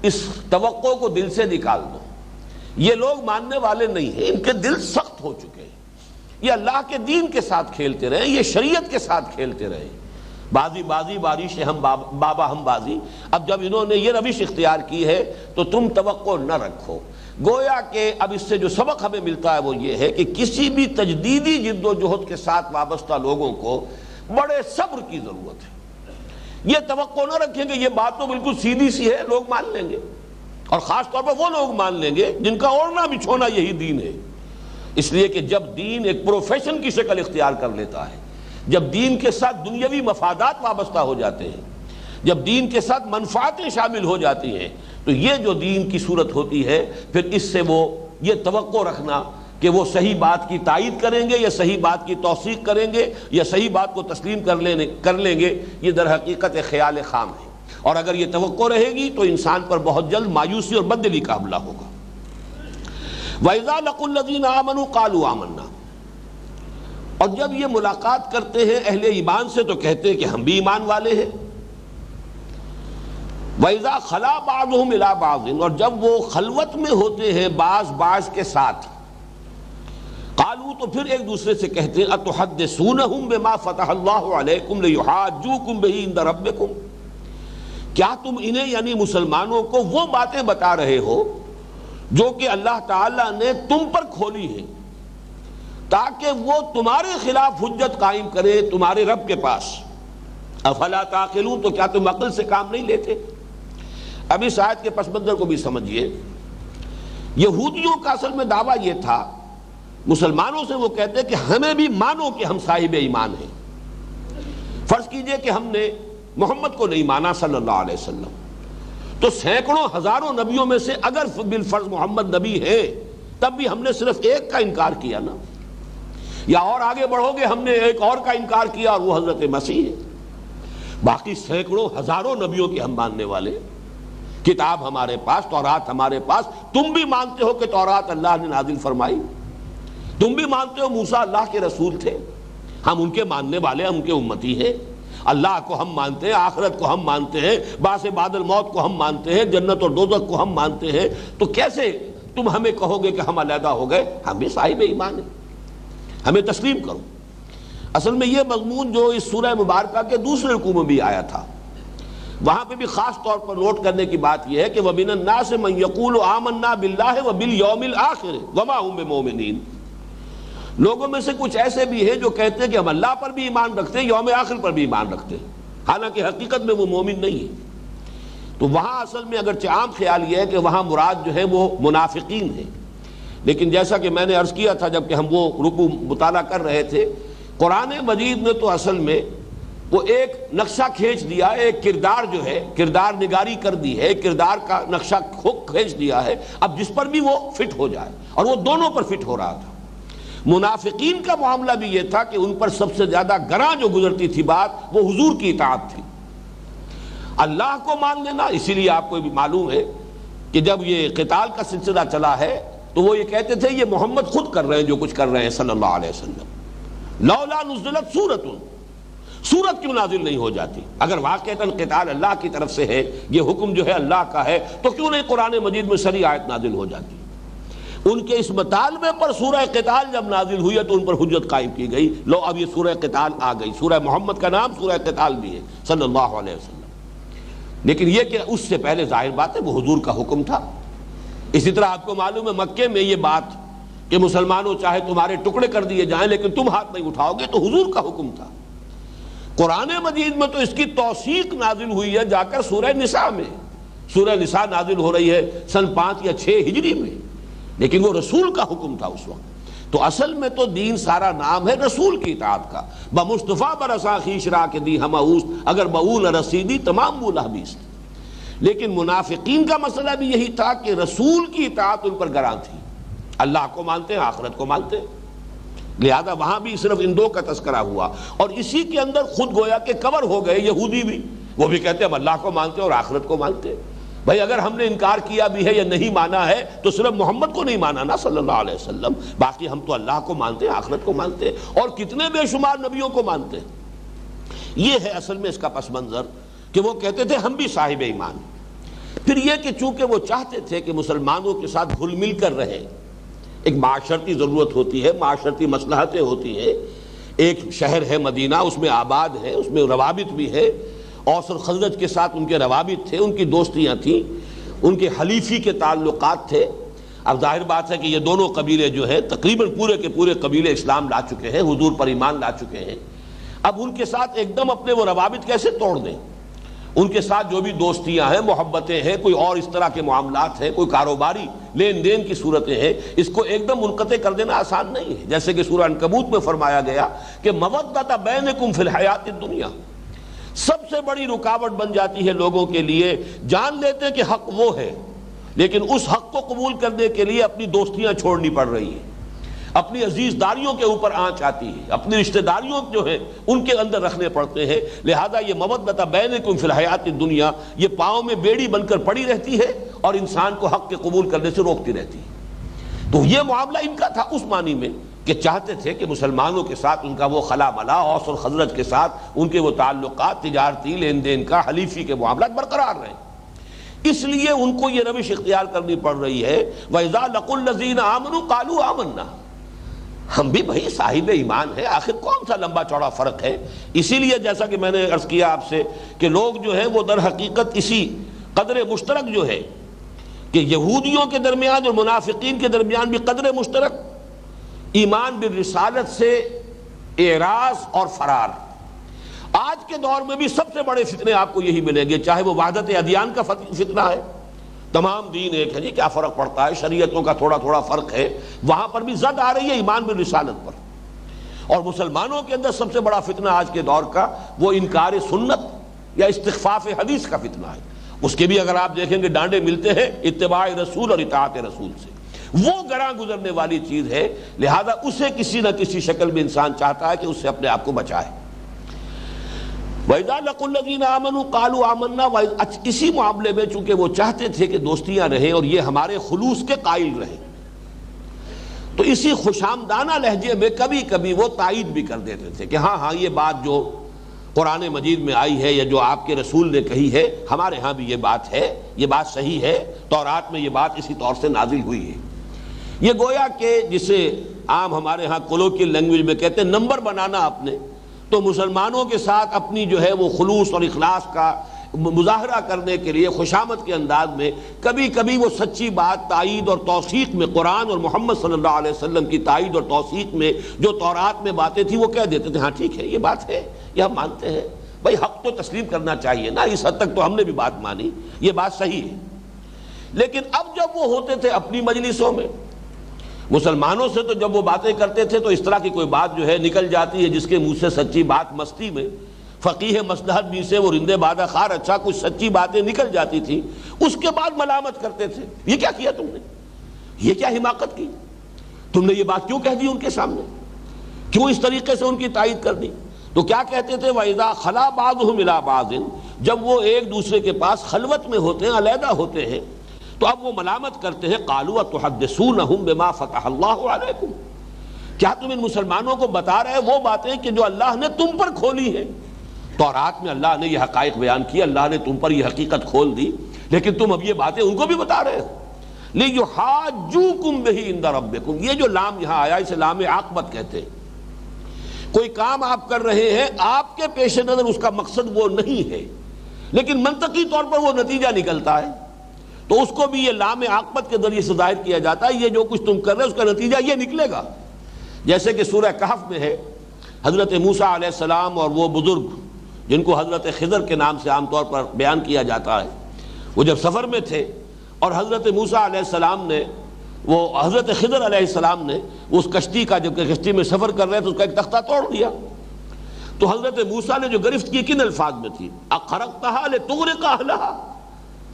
اس توقع کو دل سے نکال دو۔ یہ لوگ ماننے والے نہیں ہیں، ان کے دل سخت ہو چکے ہیں، یہ اللہ کے دین کے ساتھ کھیلتے رہے، یہ شریعت کے ساتھ کھیلتے رہے، بازی بارش ہم بابا ہم بازی۔ اب جب انہوں نے یہ روش اختیار کی ہے تو تم توقع نہ رکھو۔ گویا کہ اب اس سے جو سبق ہمیں ملتا ہے وہ یہ ہے کہ کسی بھی تجدیدی جد و جہد کے ساتھ وابستہ لوگوں کو بڑے صبر کی ضرورت ہے۔ یہ توقع نہ رکھیں کہ یہ بات تو بالکل سیدھی سی ہے، لوگ مان لیں گے، اور خاص طور پر وہ لوگ مان لیں گے جن کا اوڑھنا بچھونا یہی دین ہے۔ اس لیے کہ جب دین ایک پروفیشن کی شکل اختیار کر لیتا ہے، جب دین کے ساتھ دنیاوی مفادات وابستہ ہو جاتے ہیں، جب دین کے ساتھ منفعتیں شامل ہو جاتی ہیں، تو یہ جو دین کی صورت ہوتی ہے، پھر اس سے وہ یہ توقع رکھنا کہ وہ صحیح بات کی تائید کریں گے یا صحیح بات کی توثیق کریں گے یا صحیح بات کو تسلیم کر لیں گے، یہ در حقیقت خیال خام ہے۔ اور اگر یہ توقع رہے گی تو انسان پر بہت جلد مایوسی اور بددلی کا حملہ ہوگا۔ وَإِذَا لَقُوا الَّذِينَ آمَنُوا قَالُوا آمَنَّا، اور جب یہ ملاقات کرتے ہیں اہل ایمان سے تو کہتے ہیں کہ ہم بھی ایمان والے ہیں۔ وَإِذَا خَلَا بَعْضُهُمْ إِلَىٰ بَعْضٍ، اور جب وہ خلوت میں ہوتے ہیں بعض کے ساتھ، قالوا تو پھر ایک دوسرے سے کہتے ہیں أَتُحَدِّثُونَهُمْ بِمَا فَتَحَ اللَّهُ عَلَيْكُمْ لِيُحَاجُّوكُمْ بِهِ عِندَ رَبِّكُمْ، کیا تم انہیں یعنی مسلمانوں کو وہ باتیں بتا رہے ہو جو کہ اللہ تعالیٰ نے تم پر کھولی ہیں تاکہ وہ تمہارے خلاف حجت قائم کرے تمہارے رب کے پاس؟ افلا تعقلون، تو کیا تم عقل سے کام نہیں لیتے؟ اب اس آیت کے پس منظر کو بھی سمجھیے۔ یہودیوں کا اصل میں دعویٰ یہ تھا، مسلمانوں سے وہ کہتے کہ ہمیں بھی مانو کہ ہم صاحب ایمان ہیں۔ فرض کیجئے کہ ہم نے محمد کو نہیں مانا صلی اللہ علیہ وسلم، تو سینکڑوں ہزاروں نبیوں میں سے اگر بالفرض محمد نبی ہے تب بھی ہم نے صرف ایک کا انکار کیا نا، یا اور آگے بڑھو گے ہم نے ایک اور کا انکار کیا اور وہ حضرت مسیح ہے۔ باقی سینکڑوں ہزاروں نبیوں کے ہم ماننے والے، کتاب ہمارے پاس، تورات ہمارے پاس، تم بھی مانتے ہو کہ تورات اللہ نے نازل فرمائی، تم بھی مانتے ہو موسیٰ اللہ کے رسول تھے، ہم ان کے ماننے والے، ہم ان کے امتی ہیں۔ اللہ کو ہم مانتے ہیں، آخرت کو ہم مانتے ہیں، بعث بعد الموت کو ہم مانتے ہیں، جنت اور دوزخ کو ہم مانتے ہیں، تو کیسے تم ہمیں کہو گے کہ ہم علیحدہ ہو گئے؟ ہم بھی صاحب ایمان ہیں، ہمیں تسلیم کرو۔ اصل میں یہ مضمون جو اس سورہ مبارکہ کے دوسرے رکوع میں بھی آیا تھا، وہاں پہ بھی خاص طور پر نوٹ کرنے کی بات یہ ہے کہ وَمِنَ النَّاسِ مَن يَقُولُ آمَنَّا بِاللَّهِ وَبِالْيَوْمِ الْآخِرِ وَمَا هُم بِمُؤْمِنِينَ، لوگوں میں سے کچھ ایسے بھی ہیں جو کہتے ہیں کہ ہم اللہ پر بھی ایمان رکھتے ہیں، یوم آخر پر بھی ایمان رکھتے ہیں، حالانکہ حقیقت میں وہ مومن نہیں ہے۔ تو وہاں اصل میں اگرچہ عام خیال یہ ہے کہ وہاں مراد جو ہے وہ منافقین ہیں، لیکن جیسا کہ میں نے عرض کیا تھا جب کہ ہم وہ رکوع مطالعہ کر رہے تھے، قرآن مجید نے تو اصل میں وہ ایک نقشہ کھینچ دیا، ایک کردار جو ہے کردار نگاری کر دی ہے، کردار کا نقشہ کھینچ دیا ہے، اب جس پر بھی وہ فٹ ہو جائے، اور وہ دونوں پر فٹ ہو رہا تھا۔ منافقین کا معاملہ بھی یہ تھا کہ ان پر سب سے زیادہ گراں جو گزرتی تھی بات وہ حضور کی اطاعت تھی، اللہ کو مان لینا۔ اسی لیے آپ کو بھی معلوم ہے کہ جب یہ قتال کا سلسلہ چلا ہے تو وہ یہ کہتے تھے یہ محمد خود کر رہے ہیں جو کچھ کر رہے ہیں صلی اللہ علیہ وسلم، لولا نزلت سورت کیوں نازل نہیں ہو جاتی؟ اگر واقعتاً قتال اللہ کی طرف سے ہے، یہ حکم جو ہے اللہ کا ہے، تو کیوں نہیں قرآن مجید میں سری آیت نازل ہو جاتی؟ ان کے اس مطالبے پر سورہ قتال جب نازل ہوئی ہے تو ان پر حجت قائم کی گئی، لو اب یہ سورہ قتال آ گئی، سورہ محمد کا نام سورہ قتال بھی ہے صلی اللہ علیہ وسلم۔ لیکن یہ کہ اس سے پہلے ظاہر بات ہے وہ حضور کا حکم تھا۔ اسی طرح آپ کو معلوم ہے مکے میں یہ بات کہ مسلمانوں چاہے تمہارے ٹکڑے کر دیے جائیں لیکن تم ہاتھ نہیں اٹھاؤ گے، تو حضور کا حکم تھا۔ قرآن مجید میں تو اس کی توثیق نازل ہوئی ہے جا کر سورہ نساء میں، سورہ نساء نازل ہو رہی ہے سن 5 یا 6 ہجری میں، لیکن وہ رسول کا حکم تھا اس وقت۔ تو اصل میں تو دین سارا نام ہے رسول کی اطاعت کا، بمصطفیٰ برسا خیش را کے دی ہم اوست، اگر بؤول رسیدی تمام بولا بیست۔ لیکن منافقین کا مسئلہ بھی یہی تھا کہ رسول کی اطاعت ان پر گراں تھی، اللہ کو مانتے ہیں، آخرت کو مانتے ہیں، لہذا وہاں بھی صرف ان دو کا تذکرہ ہوا، اور اسی کے اندر خود گویا کہ کور ہو گئے یہودی بھی، وہ بھی کہتے ہیں ہم اللہ کو مانتے ہیں اور آخرت کو مانتے ہیں۔ بھائی اگر ہم نے انکار کیا بھی ہے یا نہیں مانا ہے تو صرف محمد کو نہیں مانا نا صلی اللہ علیہ وسلم، باقی ہم تو اللہ کو مانتے ہیں، آخرت کو مانتے ہیں، اور کتنے بے شمار نبیوں کو مانتے ہیں۔ یہ ہے اصل میں اس کا پس منظر کہ وہ کہتے تھے ہم بھی صاحب ایمان۔ پھر یہ کہ چونکہ وہ چاہتے تھے کہ مسلمانوں کے ساتھ گھل مل کر رہے، ایک معاشرتی ضرورت ہوتی ہے، معاشرتی مصلحتیں ہوتی ہیں، ایک شہر ہے مدینہ، اس میں آباد ہے، اس میں روابط بھی ہے، اوس اور خزرج کے ساتھ ان کے روابط تھے، ان کی دوستیاں تھیں، ان کے حلیفی کے تعلقات تھے۔ اب ظاہر بات ہے کہ یہ دونوں قبیلے جو ہیں تقریباً پورے کے پورے قبیلے اسلام لا چکے ہیں، حضور پر ایمان لا چکے ہیں، اب ان کے ساتھ ایک دم اپنے وہ روابط کیسے توڑ دیں؟ ان کے ساتھ جو بھی دوستیاں ہیں، محبتیں ہیں، کوئی اور اس طرح کے معاملات ہیں، کوئی کاروباری لین دین کی صورتیں ہیں، اس کو ایک دم منقطع کر دینا آسان نہیں ہے۔ جیسے کہ سورہ عنکبوت میں فرمایا گیا کہ مودۃ بینکم فی الحیات الدنیا، سب سے بڑی رکاوٹ بن جاتی ہے لوگوں کے لیے، جان لیتے ہیں کہ حق وہ ہے لیکن اس حق کو قبول کرنے کے لیے اپنی دوستیاں چھوڑنی پڑ رہی ہیں، اپنی عزیز داریوں کے اوپر آنچ آتی ہے، اپنی رشتہ داریوں جو ہیں ان کے اندر رکھنے پڑتے ہیں، لہذا یہ مودۃ بینکم فی الحیات الدنیا یہ پاؤں میں بیڑی بن کر پڑی رہتی ہے اور انسان کو حق کے قبول کرنے سے روکتی رہتی ہے۔ تو یہ معاملہ ان کا تھا اس معنی میں کہ چاہتے تھے کہ مسلمانوں کے ساتھ ان کا وہ خلا ملا، اوس اور خزرج کے ساتھ ان کے وہ تعلقات، تجارتی لین دین کا، حلیفی کے معاملات برقرار رہیں، اس لیے ان کو یہ روش اختیار کرنی پڑ رہی ہے۔ وَإِذَا لَقُوا الَّذِينَ آمَنُوا قَالُوا آمَنَّا، ہم بھی بھائی صاحب ایمان ہے، آخر کون سا لمبا چوڑا فرق ہے؟ اسی لیے جیسا کہ میں نے عرض کیا آپ سے کہ لوگ جو ہے وہ در حقیقت اسی قدر مشترک جو ہے کہ یہودیوں کے درمیان اور منافقین کے درمیان بھی قدر مشترک ایمان بالرسالت سے اعراض اور فرار۔ آج کے دور میں بھی سب سے بڑے فتنے آپ کو یہی ملیں گے، چاہے وہ وحدت ادیان کا فتنہ ہے، تمام دین ایک ہے جی، کیا فرق پڑتا ہے، شریعتوں کا تھوڑا تھوڑا فرق ہے، وہاں پر بھی زد آ رہی ہے ایمان بالرسالت پر۔ اور مسلمانوں کے اندر سب سے بڑا فتنہ آج کے دور کا وہ انکار سنت یا استخفاف حدیث کا فتنہ ہے، اس کے بھی اگر آپ دیکھیں گے ڈانڈے ملتے ہیں اتباع رسول اور اطاعت رسول سے، وہ گراں گزرنے والی چیز ہے، لہذا اسے کسی نہ کسی شکل میں انسان چاہتا ہے کہ اس سے اپنے آپ کو بچائے۔ وَإِذَا لَقُوا الَّذِينَ آمَنُوا قَالُوا آمَنَّا، اسی معاملے میں چونکہ وہ چاہتے تھے کہ دوستیاں رہیں اور یہ ہمارے خلوص کے قائل رہیں، تو اسی خوشامدانہ لہجے میں کبھی کبھی وہ تائید بھی کر دیتے تھے کہ ہاں یہ بات جو قرآن مجید میں آئی ہے یا جو آپ کے رسول نے کہی ہے ہمارے ہاں بھی یہ بات ہے، یہ بات صحیح ہے، تورات میں یہ بات اسی طور سے نازل ہوئی ہے۔ یہ گویا کہ جسے عام ہمارے ہاں کولوکیل لینگویج میں کہتے ہیں نمبر بنانا اپنے، تو مسلمانوں کے ساتھ اپنی جو ہے وہ خلوص اور اخلاص کا مظاہرہ کرنے کے لیے خوشامد کے انداز میں کبھی کبھی وہ سچی بات تائید اور توثیق میں، قرآن اور محمد صلی اللہ علیہ وسلم کی تائید اور توثیق میں جو تورات میں باتیں تھیں وہ کہہ دیتے تھے ہاں ٹھیک ہے یہ بات ہے، یہ ہم مانتے ہیں، بھائی حق تو تسلیم کرنا چاہیے نا، اس حد تک تو ہم نے بھی بات مانی، یہ بات صحیح ہے۔ لیکن اب جب وہ ہوتے تھے اپنی مجلسوں میں مسلمانوں سے تو جب وہ باتیں کرتے تھے تو اس طرح کی کوئی بات جو ہے نکل جاتی ہے جس کے منہ سے سچی بات مستی میں فقیہ مصلحت بھی سے وہ رندے بادہ خار اچھا کچھ سچی باتیں نکل جاتی تھی، اس کے بعد ملامت کرتے تھے، یہ کیا کیا تم نے، یہ کیا حماقت کی، تم نے یہ بات کیوں کہہ دی ان کے سامنے، کیوں اس طریقے سے ان کی تائید کر دی؟ تو کیا کہتے تھے، وَإِذَا خَلَا بَعْضُهُمْ إِلَىٰ بَعْضٍ، جب وہ ایک دوسرے کے پاس خلوت میں ہوتے ہیں، علیحدہ ہوتے ہیں، تو اب وہ ملامت کرتے ہیں، قَالُوا وَتُحَدِّثُونَهُم بِمَا فَتَحَ اللَّهُ عَلَيْكُمْ، کیا تم ان مسلمانوں کو بتا رہے وہ باتیں کہ جو اللہ نے تم پر کھولی ہیں؟ تورات میں اللہ نے یہ حقائق بیان کی، اللہ نے تم پر یہ حقیقت کھول دی، لیکن تم اب یہ باتیں ان کو بھی بتا رہے ہو۔ لِيُحَاجُّوكُمْ بِهِ عِندَ رَبِّكُمْ، یہ جو لام یہاں آیا اسے لام عاقبت کہتے ہیں۔ کوئی کام آپ کر رہے ہیں، آپ کے پیش نظر اس کا مقصد وہ نہیں ہے، لیکن منطقی طور پر وہ نتیجہ نکلتا ہے، تو اس کو بھی یہ لام عاقبت کے ذریعے سے ظاہر کیا جاتا ہے، یہ جو کچھ تم کر رہے ہیں اس کا نتیجہ یہ نکلے گا۔ جیسے کہ سورہ کہف میں ہے، حضرت موسیٰ علیہ السلام اور وہ بزرگ جن کو حضرت خضر کے نام سے عام طور پر بیان کیا جاتا ہے، وہ جب سفر میں تھے اور حضرت موسیٰ علیہ السلام نے وہ حضرت خضر علیہ السلام نے اس کشتی کا، جب کہ کشتی میں سفر کر رہے تھے، اس کا ایک تختہ توڑ دیا، تو حضرت موسیٰ نے جو گرفت کی کن الفاظ میں تھی، اخرقتها لتغرق اهلها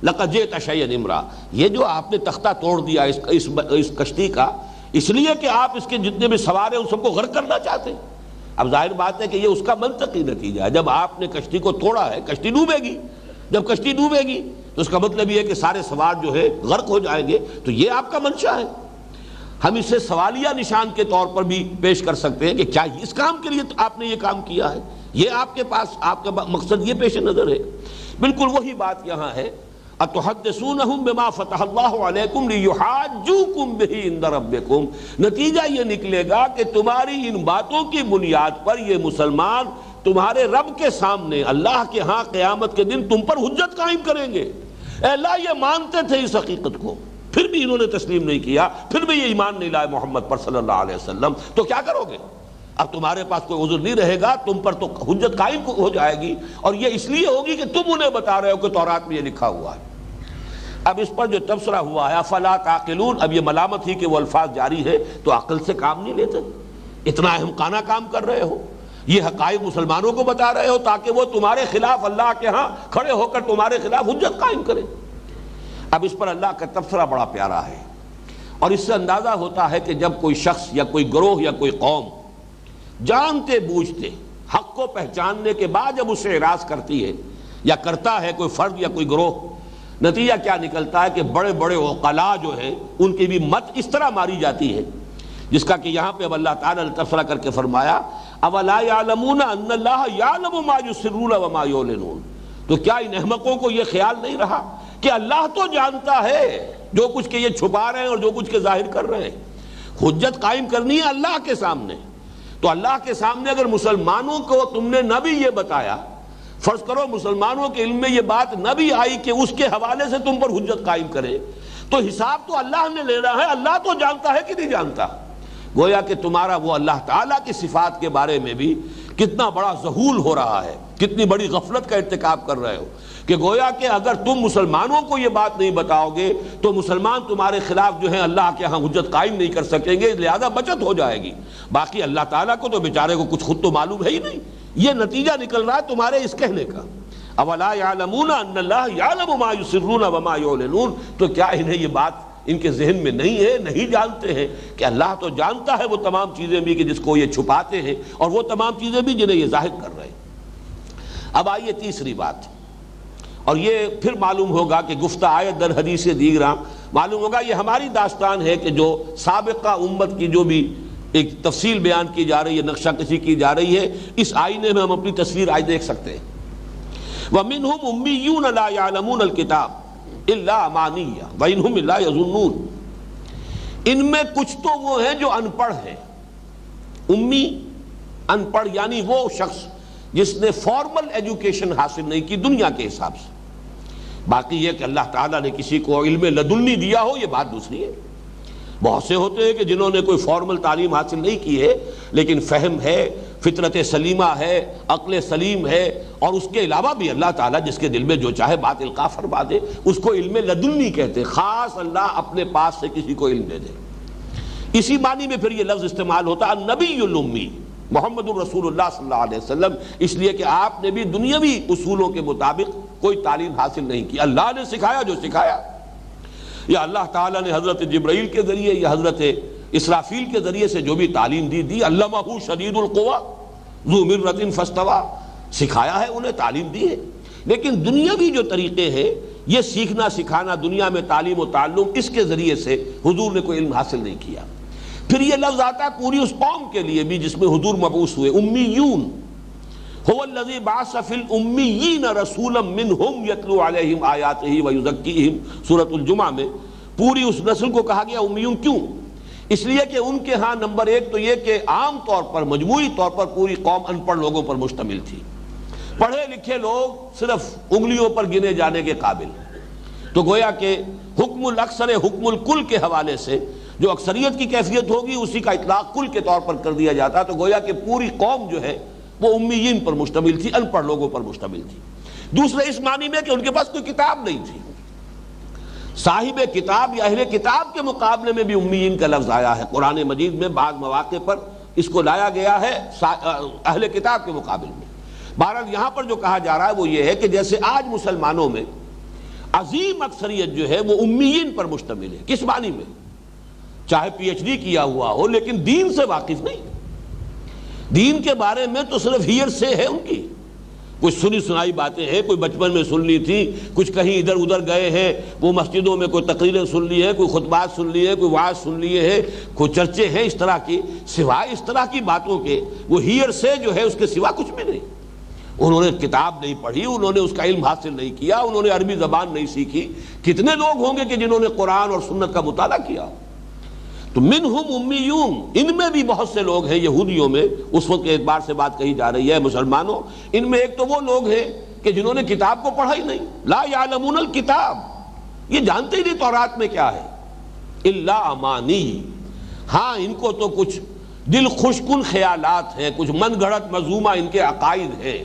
لقد جئت شيئا امرا، یہ جو آپ نے تختہ توڑ دیا اس کشتی کا، اس لیے کہ آپ اس کے جتنے بھی سوار ہیں ان سب کو غرق کرنا چاہتے ہیں۔ اب ظاہر بات ہے کہ یہ اس کا منطقی نتیجہ ہے، جب آپ نے کشتی کو توڑا ہے کشتی ڈوبے گی، جب کشتی ڈوبے گی تو اس کا مطلب یہ ہے کہ سارے سوار جو ہے غرق ہو جائیں گے، تو یہ آپ کا منشا ہے۔ ہم اسے سوالیہ نشان کے طور پر بھی پیش کر سکتے ہیں کہ کیا اس کام کے لیے آپ نے یہ کام کیا ہے، یہ آپ کے پاس آپ کا مقصد یہ پیش نظر ہے۔ بالکل وہی بات یہاں ہے، اتحدثونہم بما فتح اللہ علیکم لیحاجوکم بہ عند ربکم، نتیجہ یہ نکلے گا کہ تمہاری ان باتوں کی بنیاد پر یہ مسلمان تمہارے رب کے سامنے اللہ کے ہاں قیامت کے دن تم پر حجت قائم کریں گے۔ اے اللہ، یہ مانتے تھے اس حقیقت کو، پھر بھی انہوں نے تسلیم نہیں کیا، پھر بھی یہ ایمان نہیں لائے محمد پر صلی اللہ علیہ وسلم، تو کیا کرو گے؟ اب تمہارے پاس کوئی عذر نہیں رہے گا، تم پر تو حجت قائم ہو جائے گی، اور یہ اس لیے ہوگی کہ تم انہیں بتا رہے ہو کہ تورات میں یہ لکھا ہوا ہے۔ اب اس پر جو تبصرہ ہوا ہے افلا تعقلون، اب یہ ملامت ہی کہ وہ الفاظ جاری ہے تو عقل سے کام نہیں لیتے، اتنا احمقانہ کام کر رہے ہو، یہ حقائق مسلمانوں کو بتا رہے ہو تاکہ وہ تمہارے خلاف اللہ کے ہاں کھڑے ہو کر تمہارے خلاف حجت قائم کرے۔ اب اس پر اللہ کا تبصرہ بڑا پیارا ہے، اور اس سے اندازہ ہوتا ہے کہ جب کوئی شخص یا کوئی گروہ یا کوئی قوم جانتے بوجھتے حق کو پہچاننے کے بعد جب اس سے اعراض کرتی ہے یا کرتا ہے کوئی فرد یا کوئی گروہ، نتیجہ کیا نکلتا ہے کہ بڑے بڑے عقلاء جو ہیں ان کی بھی مت اس طرح ماری جاتی ہے، جس کا کہ یہاں پہ اب اللہ تعالیٰ نے تبصرہ کر کے فرمایا اولا یعلمون ان اللہ یعلم ما یسرون وما یعلنون، تو کیا ان احمقوں کو یہ خیال نہیں رہا کہ اللہ تو جانتا ہے جو کچھ کہ یہ چھپا رہے ہیں اور جو کچھ کہ ظاہر کر رہے ہیں۔ حجت قائم کرنی ہے اللہ کے سامنے، تو اللہ کے سامنے اگر مسلمانوں کو تم نے نہ بھی یہ بتایا، فرض کرو مسلمانوں کے علم میں یہ بات نہ بھی آئی کہ اس کے حوالے سے تم پر حجت قائم کرے، تو حساب تو اللہ نے لینا ہے، اللہ تو جانتا ہے کہ نہیں جانتا۔ گویا کہ تمہارا وہ اللہ تعالیٰ کی صفات کے بارے میں بھی کتنا بڑا ذہول ہو رہا ہے، کتنی بڑی غفلت کا ارتکاب کر رہے ہو، کہ گویا کہ اگر تم مسلمانوں کو یہ بات نہیں بتاؤ گے تو مسلمان تمہارے خلاف جو ہے اللہ کے ہاں حجت قائم نہیں کر سکیں گے، لہذا بچت ہو جائے گی۔ باقی اللہ تعالیٰ کو تو بیچارے کو کچھ خود تو معلوم ہے ہی نہیں، یہ نتیجہ نکل رہا ہے تمہارے اس کہنے کا، اولا یعلمون ان اللہ یعلم ما یسرون وما یعلنون، تو کیا انہیں یہ بات ان کے ذہن میں نہیں ہے، نہیں جانتے ہیں کہ اللہ تو جانتا ہے وہ تمام چیزیں بھی کہ جس کو یہ چھپاتے ہیں، اور وہ تمام چیزیں بھی جنہیں یہ ظاہر کر رہے ہیں۔ اب آئیے تیسری بات، اور یہ پھر معلوم ہوگا کہ گفتہ آیت در حدیث دیگراں معلوم ہوگا یہ ہماری داستان ہے کہ جو سابقہ امت کی جو بھی ایک تفصیل بیان کی جا رہی ہے، نقشہ کشی کی جا رہی ہے، اس آئینے میں ہم اپنی تصویر آج دیکھ سکتے ہیں۔ وَمِنْهُمْ أُمِّيُّونَ لَا يَعْلَمُونَ الْكِتَابَ إِلَّا أَمَانِيَّ وَإِنْهُمْ إِلَّا يَظُنُّونَ، ان میں کچھ تو وہ ہیں جو ان پڑھ ہیں، امی ان پڑھ یعنی وہ شخص جس نے فارمل ایجوکیشن حاصل نہیں کی دنیا کے حساب سے، باقی یہ کہ اللہ تعالیٰ نے کسی کو علم لدنی دیا ہو یہ بات دوسری ہے۔ بہت سے ہوتے ہیں کہ جنہوں نے کوئی فارمل تعلیم حاصل نہیں کی ہے لیکن فہم ہے، فطرت سلیمہ ہے، عقل سلیم ہے، اور اس کے علاوہ بھی اللہ تعالیٰ جس کے دل میں جو چاہے بات القاء فرما دے، اس کو علم لدنی کہتے ہیں، خاص اللہ اپنے پاس سے کسی کو علم دے دے۔ اسی معنی میں پھر یہ لفظ استعمال ہوتا ہے النبی الامی، محمد الرسول اللہ صلی اللہ علیہ وسلم، اس لیے کہ آپ نے بھی دنیاوی اصولوں کے مطابق کوئی تعلیم حاصل نہیں کی، اللہ نے سکھایا جو سکھایا، یا اللہ تعالیٰ نے حضرت جبرائیل کے ذریعے یا حضرت اسرافیل کے ذریعے سے جو بھی تعلیم دی علمہ شدید القویٰ ذو مرۃ فاستویٰ، سکھایا ہے انہیں، تعلیم دی ہے۔ لیکن دنیاوی جو طریقے ہیں یہ سیکھنا سکھانا، دنیا میں تعلیم و تعلم، اس کے ذریعے سے حضور نے کوئی علم حاصل نہیں کیا۔ پھر یہ لفظ آتا ہے پوری اس قوم کے لیے بھی جس میں حضور مبعوث ہوئے، امیون، هو الذی بعث فی الامیین رسولا منہم یتلو علیہم آیاتہ ویزکیہم، سورۃ الجمعہ میں پوری اس نسل کو کہا گیا امیون۔ کیوں؟ اس لیے کہ ان کے ہاں نمبر ایک تو یہ کہ عام طور پر مجموعی طور پر پوری قوم ان پڑھ لوگوں پر مشتمل تھی، پڑھے لکھے لوگ صرف انگلیوں پر گنے جانے کے قابل، تو گویا کہ حکم الاکثر حکم الکل کے حوالے سے جو اکثریت کی کیفیت ہوگی اسی کا اطلاق کل کے طور پر کر دیا جاتا، تو گویا کہ پوری قوم جو ہے وہ امیین پر مشتمل تھی، ان پڑھ لوگوں پر مشتمل تھی۔ دوسرے اس معنی میں کہ ان کے پاس کوئی کتاب نہیں تھی، صاحب کتاب یا اہل کتاب کے مقابلے میں بھی امیین کا لفظ آیا ہے قرآن مجید میں، بعض مواقع پر اس کو لایا گیا ہے اہل کتاب کے مقابل میں۔ بہرحال یہاں پر جو کہا جا رہا ہے وہ یہ ہے کہ جیسے آج مسلمانوں میں عظیم اکثریت جو ہے وہ امیین پر مشتمل ہے، کس معنی میں؟ چاہے پی ایچ ڈی کیا ہوا ہو لیکن دین سے واقف نہیں، دین کے بارے میں تو صرف ہیئر سے ہے ان کی، کچھ سنی سنائی باتیں ہیں، کوئی بچپن میں سن لی تھی، کچھ کہیں ادھر ادھر گئے ہیں، وہ مسجدوں میں کوئی تقریریں سن لی ہے، کوئی خطبات سن لی ہے، کوئی وعظ سن لیے ہیں، کوئی چرچے ہیں اس طرح کی، سوائے اس طرح کی باتوں کے وہ ہیئر سے جو ہے اس کے سوا کچھ بھی نہیں۔ انہوں نے کتاب نہیں پڑھی، انہوں نے اس کا علم حاصل نہیں کیا، انہوں نے عربی زبان نہیں سیکھی۔ کتنے لوگ ہوں گے کہ جنہوں نے قرآن اور سنت کا مطالعہ کیا؟ تو منہم امیون، ان میں بھی بہت سے لوگ ہیں، یہودیوں میں اس وقت کے اعتبار سے بات کہی جا رہی ہے، مسلمانوں، ان میں ایک تو وہ لوگ ہیں کہ جنہوں نے کتاب کو پڑھا ہی نہیں، لا یعلمون الکتاب، یہ جانتے ہی نہیں تورات میں کیا ہے، الا امانی، ہاں ان کو تو کچھ دل خوش کن خیالات ہیں، کچھ من گھڑت مذمومہ ان کے عقائد ہیں۔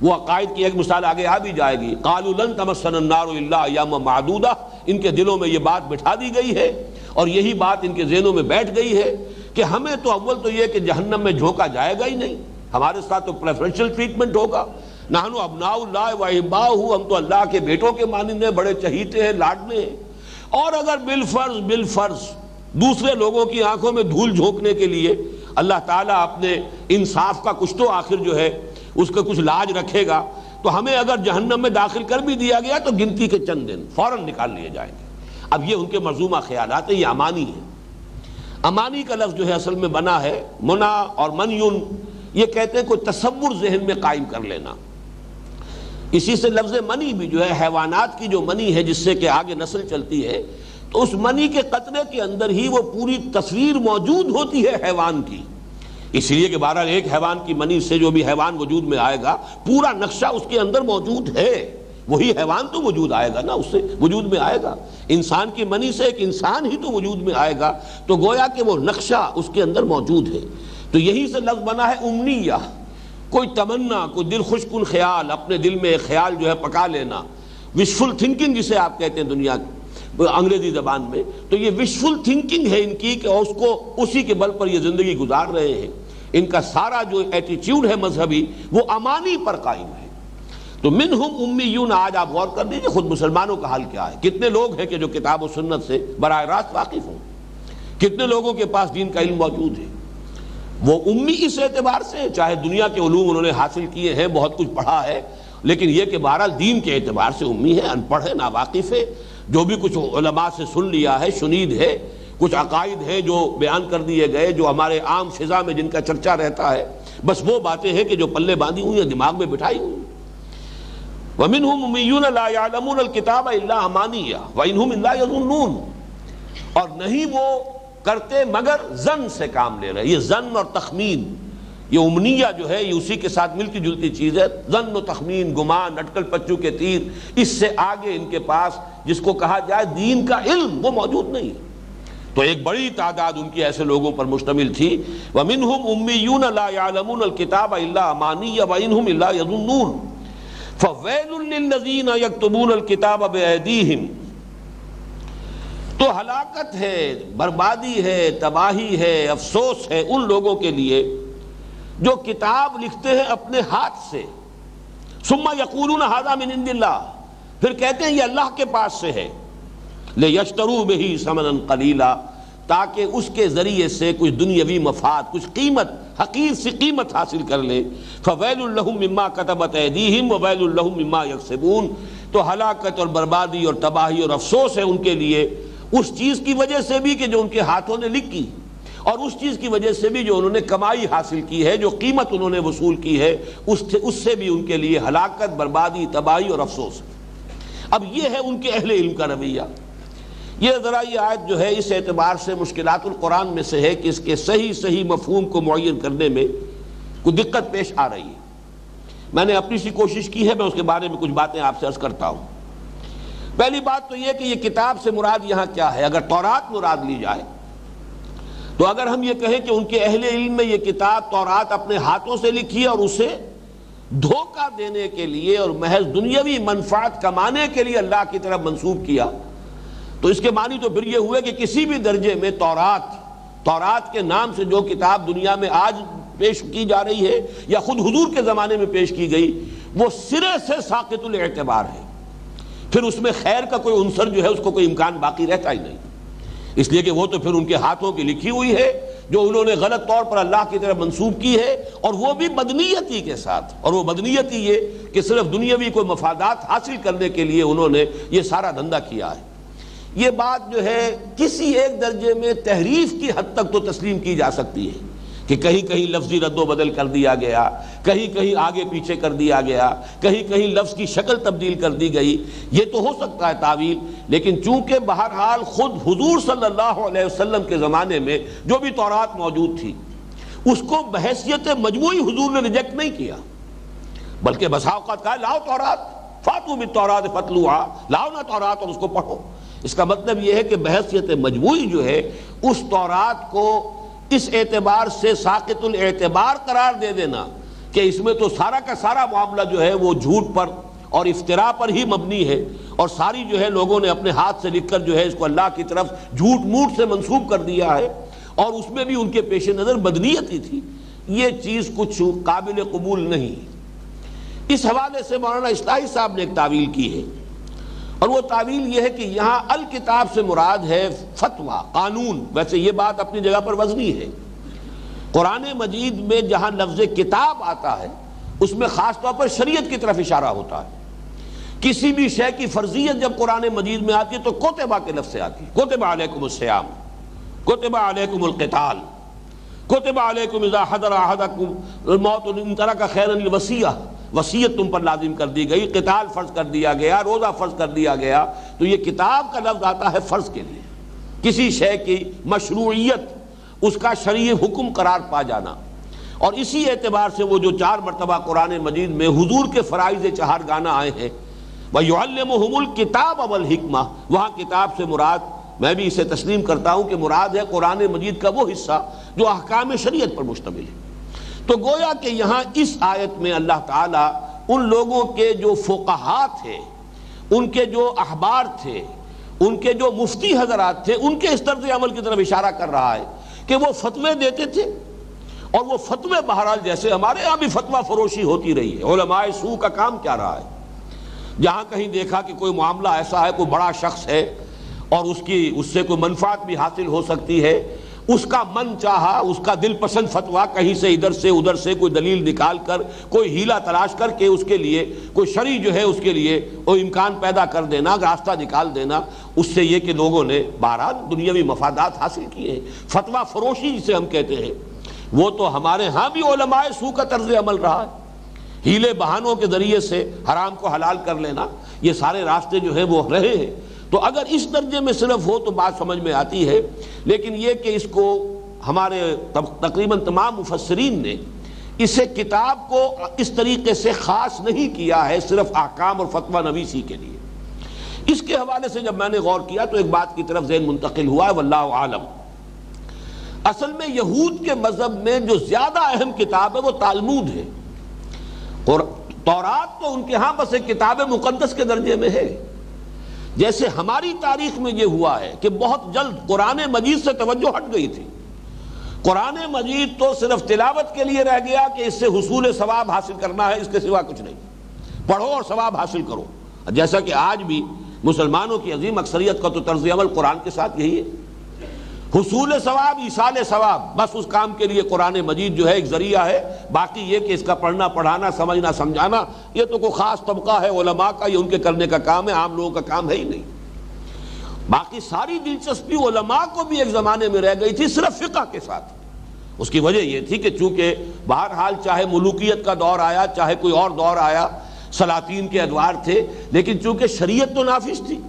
وہ عقائد کی ایک مثال آگے آ بھی جائے گی، قالوا لن تمسنا النار الا ایاما معدودہ، ان کے دلوں میں یہ بات بٹھا دی گئی ہے اور یہی بات ان کے ذہنوں میں بیٹھ گئی ہے کہ ہمیں تو اول تو یہ کہ جہنم میں جھونکا جائے گا ہی نہیں، ہمارے ساتھ تو پریفرنشل ٹریٹمنٹ ہوگا، نحن ابناء اللہ و احباؤہ، ہم تو اللہ کے بیٹوں کے مانند ہیں، بڑے چہیتے ہیں، لاڈلے ہیں، اور اگر بالفرض دوسرے لوگوں کی آنکھوں میں دھول جھونکنے کے لیے اللہ تعالیٰ اپنے انصاف کا کچھ تو آخر جو ہے اس کا کچھ لاج رکھے گا، تو ہمیں اگر جہنم میں داخل کر بھی دیا گیا تو گنتی کے چند دن فوراً نکال لیے جائیں گے۔ اب یہ ان کے مرزومہ خیالات ہیں، یہ امانی ہیں۔ امانی کا لفظ جو ہے اصل میں بنا ہے منا اور منیون، یہ کہتے ہیں کوئی تصور ذہن میں قائم کر لینا، اسی سے لفظ منی بھی جو ہے حیوانات کی جو منی ہے جس سے کہ آگے نسل چلتی ہے، تو اس منی کے قطرے کے اندر ہی وہ پوری تصویر موجود ہوتی ہے حیوان کی، اس لیے کہ بہرحال ایک حیوان کی منی سے جو بھی حیوان وجود میں آئے گا پورا نقشہ اس کے اندر موجود ہے، وہی حیوان تو وجود آئے گا نا، اس سے وجود میں آئے گا، انسان کی منی سے ایک انسان ہی تو وجود میں آئے گا، تو گویا کہ وہ نقشہ اس کے اندر موجود ہے۔ تو یہی سے لفظ بنا ہے امنیہ، کوئی تمنا، کوئی دل خوش کن خیال، اپنے دل میں ایک خیال جو ہے پکا لینا، وشفل تھنکنگ جسے آپ کہتے ہیں دنیا انگریزی زبان میں، تو یہ وشفل تھنکنگ ہے ان کی کہ اس کو اسی کے بل پر یہ زندگی گزار رہے ہیں، ان کا سارا جو ایٹیچیوڈ ہے مذہبی وہ امانی پر قائم ہے۔ تو منہم امیون، آج آپ غور کر دیجئے خود مسلمانوں کا حال کیا ہے، کتنے لوگ ہیں کہ جو کتاب و سنت سے براہ راست واقف ہوں، کتنے لوگوں کے پاس دین کا علم موجود ہے، وہ امی اس اعتبار سے چاہے دنیا کے علوم انہوں نے حاصل کیے ہیں، بہت کچھ پڑھا ہے، لیکن یہ کہ بہرحال دین کے اعتبار سے امی ہے، ان پڑھ ہے، ناواقف ہے، جو بھی کچھ علماء سے سن لیا ہے، شنید ہے، کچھ عقائد ہیں جو بیان کر دیے گئے، جو ہمارے عام فضا میں جن کا چرچا رہتا ہے، بس وہ باتیں ہیں کہ جو پلے باندھی ہوئی ہیں، دماغ میں بٹھائی ہوئی۔ وَمِنْهُمْ أُمِّيُّونَ لَا يَعْلَمُونَ الْكِتَابَ إِلَّا أَمَانِيَّ وَإِنْهُمْ إِلَّا يَظُنُّونَ، اور نہیں وہ کرتے مگر ظن سے کام لے رہے، یہ ظن اور تخمین، یہ امنیہ جو ہے یہ اسی کے ساتھ ملتی جلتی چیز ہے، ظن و تخمین، گمان، اٹکل پچو کے تیر، اس سے آگے ان کے پاس جس کو کہا جائے دین کا علم وہ موجود نہیں۔ تو ایک بڑی تعداد ان کی ایسے لوگوں پر مشتمل تھی، وَمِنْهُمْ أُمِّيُّونَ لَا يَعْلَمُونَ الْكِتَابَ إِلَّا أَمَانِيَّ وَإِنْهُمْ إِلَّا يَظُنُّونَ فَوَيْلٌ لِّلَّذِينَ يَكْتُبُونَ الْكِتَابَ بِأَيْدِيهِمْ۔ تو ہلاکت ہے، بربادی ہے، تباہی ہے، افسوس ہے ان لوگوں کے لیے جو کتاب لکھتے ہیں اپنے ہاتھ سے، ثم یقولون ھذا من عند اللہ، پھر کہتے ہیں یہ اللہ کے پاس سے ہے، لیشتروا بہ ثمنا قلیلا، تاکہ اس کے ذریعے سے کچھ دنیاوی مفاد، کچھ قیمت، حقیر سی قیمت حاصل کر لیں۔ فویل لہم مما کتبت ایدیہم وویل لہم مما یکسبون، تو ہلاکت اور بربادی اور تباہی اور افسوس ہے ان کے لیے اس چیز کی وجہ سے بھی کہ جو ان کے ہاتھوں نے لکھی، اور اس چیز کی وجہ سے بھی جو انہوں نے کمائی حاصل کی ہے، جو قیمت انہوں نے وصول کی ہے، اس سے بھی ان کے لیے ہلاکت، بربادی، تباہی اور افسوس ہے۔ اب یہ ہے ان کے اہل علم کا رویہ۔ یہ ذرا یہ آیت جو ہے اس اعتبار سے مشکلات القرآن میں سے ہے کہ اس کے صحیح مفہوم کو معین کرنے میں کوئی دقت پیش آ رہی ہے۔ میں نے اپنی سی کوشش کی ہے، میں اس کے بارے میں کچھ باتیں آپ سے عرض کرتا ہوں۔ پہلی بات تو یہ کہ یہ کتاب سے مراد یہاں کیا ہے؟ اگر تورات مراد لی جائے تو اگر ہم یہ کہیں کہ ان کے اہل علم میں یہ کتاب تورات اپنے ہاتھوں سے لکھی ہے اور اسے دھوکہ دینے کے لیے اور محض دنیاوی منفعت کمانے کے لیے اللہ کی طرف منسوب کیا، تو اس کے معنی تو پھر یہ ہوئے کہ کسی بھی درجے میں تورات کے نام سے جو کتاب دنیا میں آج پیش کی جا رہی ہے یا خود حضور کے زمانے میں پیش کی گئی، وہ سرے سے ساقط الاعتبار ہے، پھر اس میں خیر کا کوئی عنصر جو ہے اس کو کوئی امکان باقی رہتا ہی نہیں، اس لیے کہ وہ تو پھر ان کے ہاتھوں کی لکھی ہوئی ہے جو انہوں نے غلط طور پر اللہ کی طرف منسوب کی ہے، اور وہ بھی بدنیتی کے ساتھ، اور وہ بدنیتی یہ کہ صرف دنیاوی کوئی مفادات حاصل کرنے کے لیے انہوں نے یہ سارا دھندا کیا ہے۔ یہ بات جو ہے کسی ایک درجے میں تحریف کی حد تک تو تسلیم کی جا سکتی ہے کہ کہیں کہیں لفظی رد و بدل کر دیا گیا، کہیں کہیں آگے پیچھے کر دیا گیا، کہیں کہیں لفظ کی شکل تبدیل کر دی گئی، یہ تو ہو سکتا ہے تعویل، لیکن چونکہ بہرحال خود حضور صلی اللہ علیہ وسلم کے زمانے میں جو بھی تورات موجود تھی اس کو بحیثیت مجموعی حضور نے ریجیکٹ نہیں کیا، بلکہ بسا اوقات کہا لاؤ تورات، فاتوا بالتوراۃ فتلوہا، لاؤ نا تورات اور اس کو پڑھو۔ اس کا مطلب یہ ہے کہ بحیثیت مجموعی جو ہے اس تورات کو اس اعتبار سے ساقط الاعتبار قرار دے دینا کہ اس میں تو سارا کا سارا معاملہ جو ہے وہ جھوٹ پر اور افتراء پر ہی مبنی ہے، اور ساری جو ہے لوگوں نے اپنے ہاتھ سے لکھ کر جو ہے اس کو اللہ کی طرف جھوٹ موٹ سے منسوب کر دیا ہے، اور اس میں بھی ان کے پیش نظر بدنیت ہی تھی، یہ چیز کچھ قابل قبول نہیں۔ اس حوالے سے مولانا اصلاحی صاحب نے ایک تعویل کی ہے، اور وہ تعویل یہ ہے کہ یہاں الکتاب سے مراد ہے فتویٰ، قانون۔ ویسے یہ بات اپنی جگہ پر وزنی ہے، قرآن مجید میں جہاں لفظ کتاب آتا ہے اس میں خاص طور پر شریعت کی طرف اشارہ ہوتا ہے۔ کسی بھی شے کی فرضیت جب قرآن مجید میں آتی ہے تو کتبہ کے لفظ سے آتی ہے، کتب علیکم الصیام، کتب علیکم القتال، کتب علیکم اذا حضر احدکم الموت ان ترک خیرا الوصیہ، وصیت تم پر لازم کر دی گئی، قتال فرض کر دیا گیا، روزہ فرض کر دیا گیا، تو یہ کتاب کا لفظ آتا ہے فرض کے لیے، کسی شے کی مشروعیت، اس کا شرعی حکم قرار پا جانا، اور اسی اعتبار سے وہ جو 4 مرتبہ قرآن مجید میں حضور کے فرائض چہارگانہ آئے ہیں، وَيُعَلِّمُهُمُ الْكِتَابَ وَالْحِکْمَةَ، وہاں کتاب سے مراد، میں بھی اسے تسلیم کرتا ہوں کہ مراد ہے قرآن مجید کا وہ حصہ جو احکام شریعت پر مشتمل ہے۔ تو گویا کہ یہاں اس آیت میں اللہ تعالیٰ ان لوگوں کے جو فقہاء تھے، ان کے جو احبار تھے، ان کے جو مفتی حضرات تھے، ان کے اس طرز عمل کی طرف اشارہ کر رہا ہے کہ وہ فتوے دیتے تھے، اور وہ فتوے بہرحال جیسے ہمارے ہاں بھی فتویٰ فروشی ہوتی رہی ہے، علماء سوء کا کام کیا رہا ہے، جہاں کہیں دیکھا کہ کوئی معاملہ ایسا ہے، کوئی بڑا شخص ہے اور اس سے کوئی منفعت بھی حاصل ہو سکتی ہے، اس کا من چاہا، اس کا دل پسند فتویٰ کہیں سے ادھر سے ادھر سے کوئی دلیل نکال کر، کوئی ہیلہ تلاش کر کے اس کے لیے کوئی شرعی جو ہے اس کے لیے وہ امکان پیدا کر دینا، راستہ نکال دینا، اس سے یہ کہ لوگوں نے بہرحال دنیاوی مفادات حاصل کیے ہیں۔ فتویٰ فروشی جسے ہم کہتے ہیں، وہ تو ہمارے ہاں بھی علماء سوء کا طرز عمل رہا ہے، ہیلے بہانوں کے ذریعے سے حرام کو حلال کر لینا، یہ سارے راستے جو ہیں وہ رہے ہیں۔ تو اگر اس درجے میں صرف ہو تو بات سمجھ میں آتی ہے، لیکن یہ کہ اس کو ہمارے تقریباً تمام مفسرین نے اسے کتاب کو اس طریقے سے خاص نہیں کیا ہے صرف احکام اور فتویٰ نویسی کے لیے۔ اس کے حوالے سے جب میں نے غور کیا تو ایک بات کی طرف ذہن منتقل ہوا ہے، واللہ عالم۔ اصل میں یہود کے مذہب میں جو زیادہ اہم کتاب ہے وہ تالمود ہے، اور تورات تو ان کے ہاں بس ایک کتاب مقدس کے درجے میں ہے، جیسے ہماری تاریخ میں یہ ہوا ہے کہ بہت جلد قرآن مجید سے توجہ ہٹ گئی تھی. قرآن مجید تو صرف تلاوت کے لیے رہ گیا کہ اس سے حصول ثواب حاصل کرنا ہے، اس کے سوا کچھ نہیں، پڑھو اور ثواب حاصل کرو. جیسا کہ آج بھی مسلمانوں کی عظیم اکثریت کا تو طرز عمل قرآن کے ساتھ یہی ہے، حصول ثواب، ایصال ثواب، بس اس کام کے لیے قرآن مجید جو ہے ایک ذریعہ ہے. باقی یہ کہ اس کا پڑھنا پڑھانا سمجھنا سمجھانا یہ تو کوئی خاص طبقہ ہے علماء کا، یہ ان کے کرنے کا کام ہے، عام لوگوں کا کام ہے ہی نہیں. باقی ساری دلچسپی علماء کو بھی ایک زمانے میں رہ گئی تھی صرف فقہ کے ساتھ. اس کی وجہ یہ تھی کہ چونکہ بہرحال چاہے ملوکیت کا دور آیا چاہے کوئی اور دور آیا، سلاطین کے ادوار تھے، لیکن چونکہ شریعت تو نافذ تھی،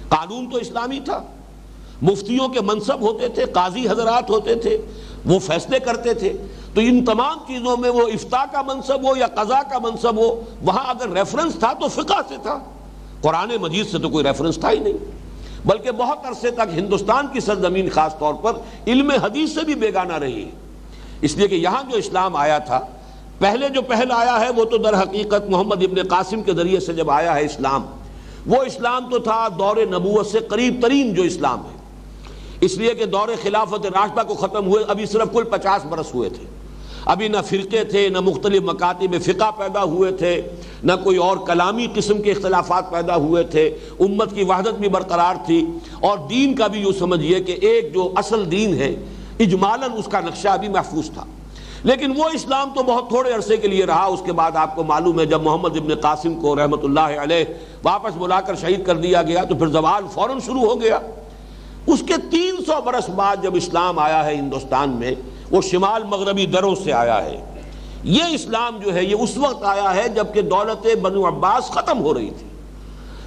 قانون تو اسلامی تھا، مفتیوں کے منصب ہوتے تھے، قاضی حضرات ہوتے تھے، وہ فیصلے کرتے تھے، تو ان تمام چیزوں میں وہ افتاء کا منصب ہو یا قضاء کا منصب ہو، وہاں اگر ریفرنس تھا تو فقہ سے تھا. قرآن مجید سے تو کوئی ریفرنس تھا ہی نہیں، بلکہ بہت عرصے تک ہندوستان کی سرزمین خاص طور پر علم حدیث سے بھی بیگانہ رہی ہے. اس لیے کہ یہاں جو اسلام آیا تھا، پہل آیا ہے وہ تو در حقیقت محمد ابن قاسم کے ذریعے سے جب آیا ہے اسلام، وہ اسلام تو تھا دور نبوت سے قریب ترین جو اسلام ہے. اس لیے کہ دور خلافت راشدہ کو ختم ہوئے ابھی صرف کل 50 برس ہوئے تھے. ابھی نہ فرقے تھے، نہ مختلف مکاتب فقہ پیدا ہوئے تھے، نہ کوئی اور کلامی قسم کے اختلافات پیدا ہوئے تھے. امت کی وحدت بھی برقرار تھی، اور دین کا بھی یوں سمجھیے کہ ایک جو اصل دین ہے اجمالاً اس کا نقشہ بھی محفوظ تھا. لیکن وہ اسلام تو بہت تھوڑے عرصے کے لیے رہا. اس کے بعد آپ کو معلوم ہے جب محمد ابن قاسم کو رحمۃ اللہ علیہ واپس بلا کر شہید کر دیا گیا تو پھر زوال فوراً شروع ہو گیا. اس کے 300 برس بعد جب اسلام آیا ہے ہندوستان میں، وہ شمال مغربی دروں سے آیا ہے. یہ اسلام جو ہے یہ اس وقت آیا ہے جب کہ دولت بنو عباس ختم ہو رہی تھی.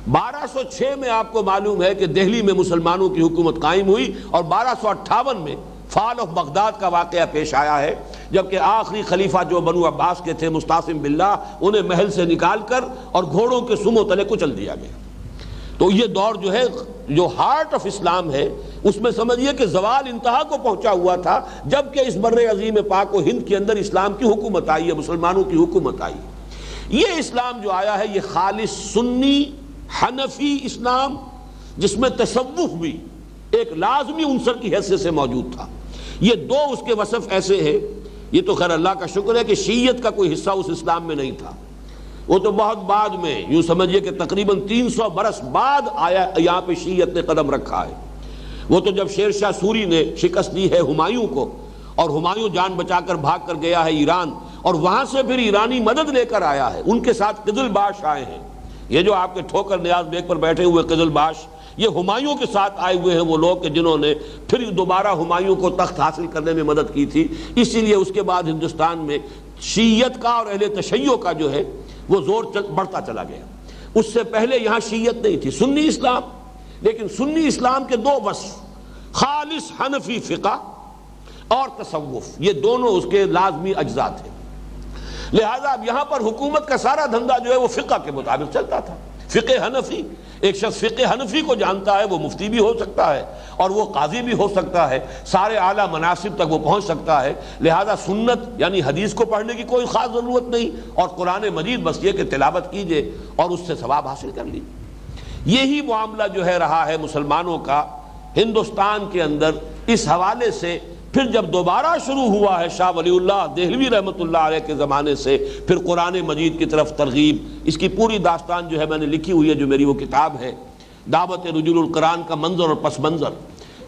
1206 میں آپ کو معلوم ہے کہ دہلی میں مسلمانوں کی حکومت قائم ہوئی، اور 1258 میں فال آف بغداد کا واقعہ پیش آیا ہے، جبکہ آخری خلیفہ جو بنو عباس کے تھے مستعصم باللہ، انہیں محل سے نکال کر اور گھوڑوں کے سموں تلے کچل دیا گیا. تو یہ دور جو ہے جو ہارٹ آف اسلام ہے، اس میں سمجھیے کہ زوال انتہا کو پہنچا ہوا تھا جبکہ اس بر عظیم پاک و ہند کے اندر اسلام کی حکومت آئی ہے، مسلمانوں کی حکومت آئی. یہ اسلام جو آیا ہے یہ خالص سنی حنفی اسلام، جس میں تصوف بھی ایک لازمی عنصر کی حیثیت سے موجود تھا. یہ دو اس کے وصف ایسے ہیں. یہ تو خیر اللہ کا شکر ہے کہ شیعت کا کوئی حصہ اس اسلام میں نہیں تھا، وہ تو بہت بعد میں، یوں سمجھیے کہ تقریباً 300 برس بعد آیا یہاں پہ شیعت نے قدم رکھا ہے. وہ تو جب شیر شاہ سوری نے شکست دی ہے ہمایوں کو، اور ہمایوں جان بچا کر بھاگ کر گیا ہے ایران، اور وہاں سے پھر ایرانی مدد لے کر آیا ہے. ان کے ساتھ قزل باش آئے ہیں. یہ جو آپ کے ٹھوکر نیاز بیگ پر بیٹھے ہوئے قزل باش، یہ ہمایوں کے ساتھ آئے ہوئے ہیں وہ لوگ کہ جنہوں نے پھر دوبارہ ہمایوں کو تخت حاصل کرنے میں مدد کی تھی. اسی لیے اس کے بعد ہندوستان میں شیعت کا اور اہل تشیع کا جو ہے وہ زور بڑھتا چلا گیا. اس سے پہلے یہاں شیعت نہیں تھی، سنی اسلام. لیکن سنی اسلام کے دو وصف، خالص حنفی فقہ اور تصوف، یہ دونوں اس کے لازمی اجزاء تھے. لہذا اب یہاں پر حکومت کا سارا دھندا جو ہے وہ فقہ کے مطابق چلتا تھا. فقہ حنفی، ایک شخص فقہ حنفی کو جانتا ہے وہ مفتی بھی ہو سکتا ہے اور وہ قاضی بھی ہو سکتا ہے، سارے اعلیٰ مناصب تک وہ پہنچ سکتا ہے. لہذا سنت یعنی حدیث کو پڑھنے کی کوئی خاص ضرورت نہیں، اور قرآن مجید بس یہ کہ تلاوت کیجئے اور اس سے ثواب حاصل کر لیجیے. یہی معاملہ جو ہے رہا ہے مسلمانوں کا ہندوستان کے اندر. اس حوالے سے پھر جب دوبارہ شروع ہوا ہے شاہ ولی اللہ دہلوی رحمۃ اللہ علیہ کے زمانے سے پھر قرآن مجید کی طرف ترغیب، اس کی پوری داستان جو ہے میں نے لکھی ہوئی ہے، جو میری وہ کتاب ہے دعوت رجل القرآن کا منظر اور پس منظر،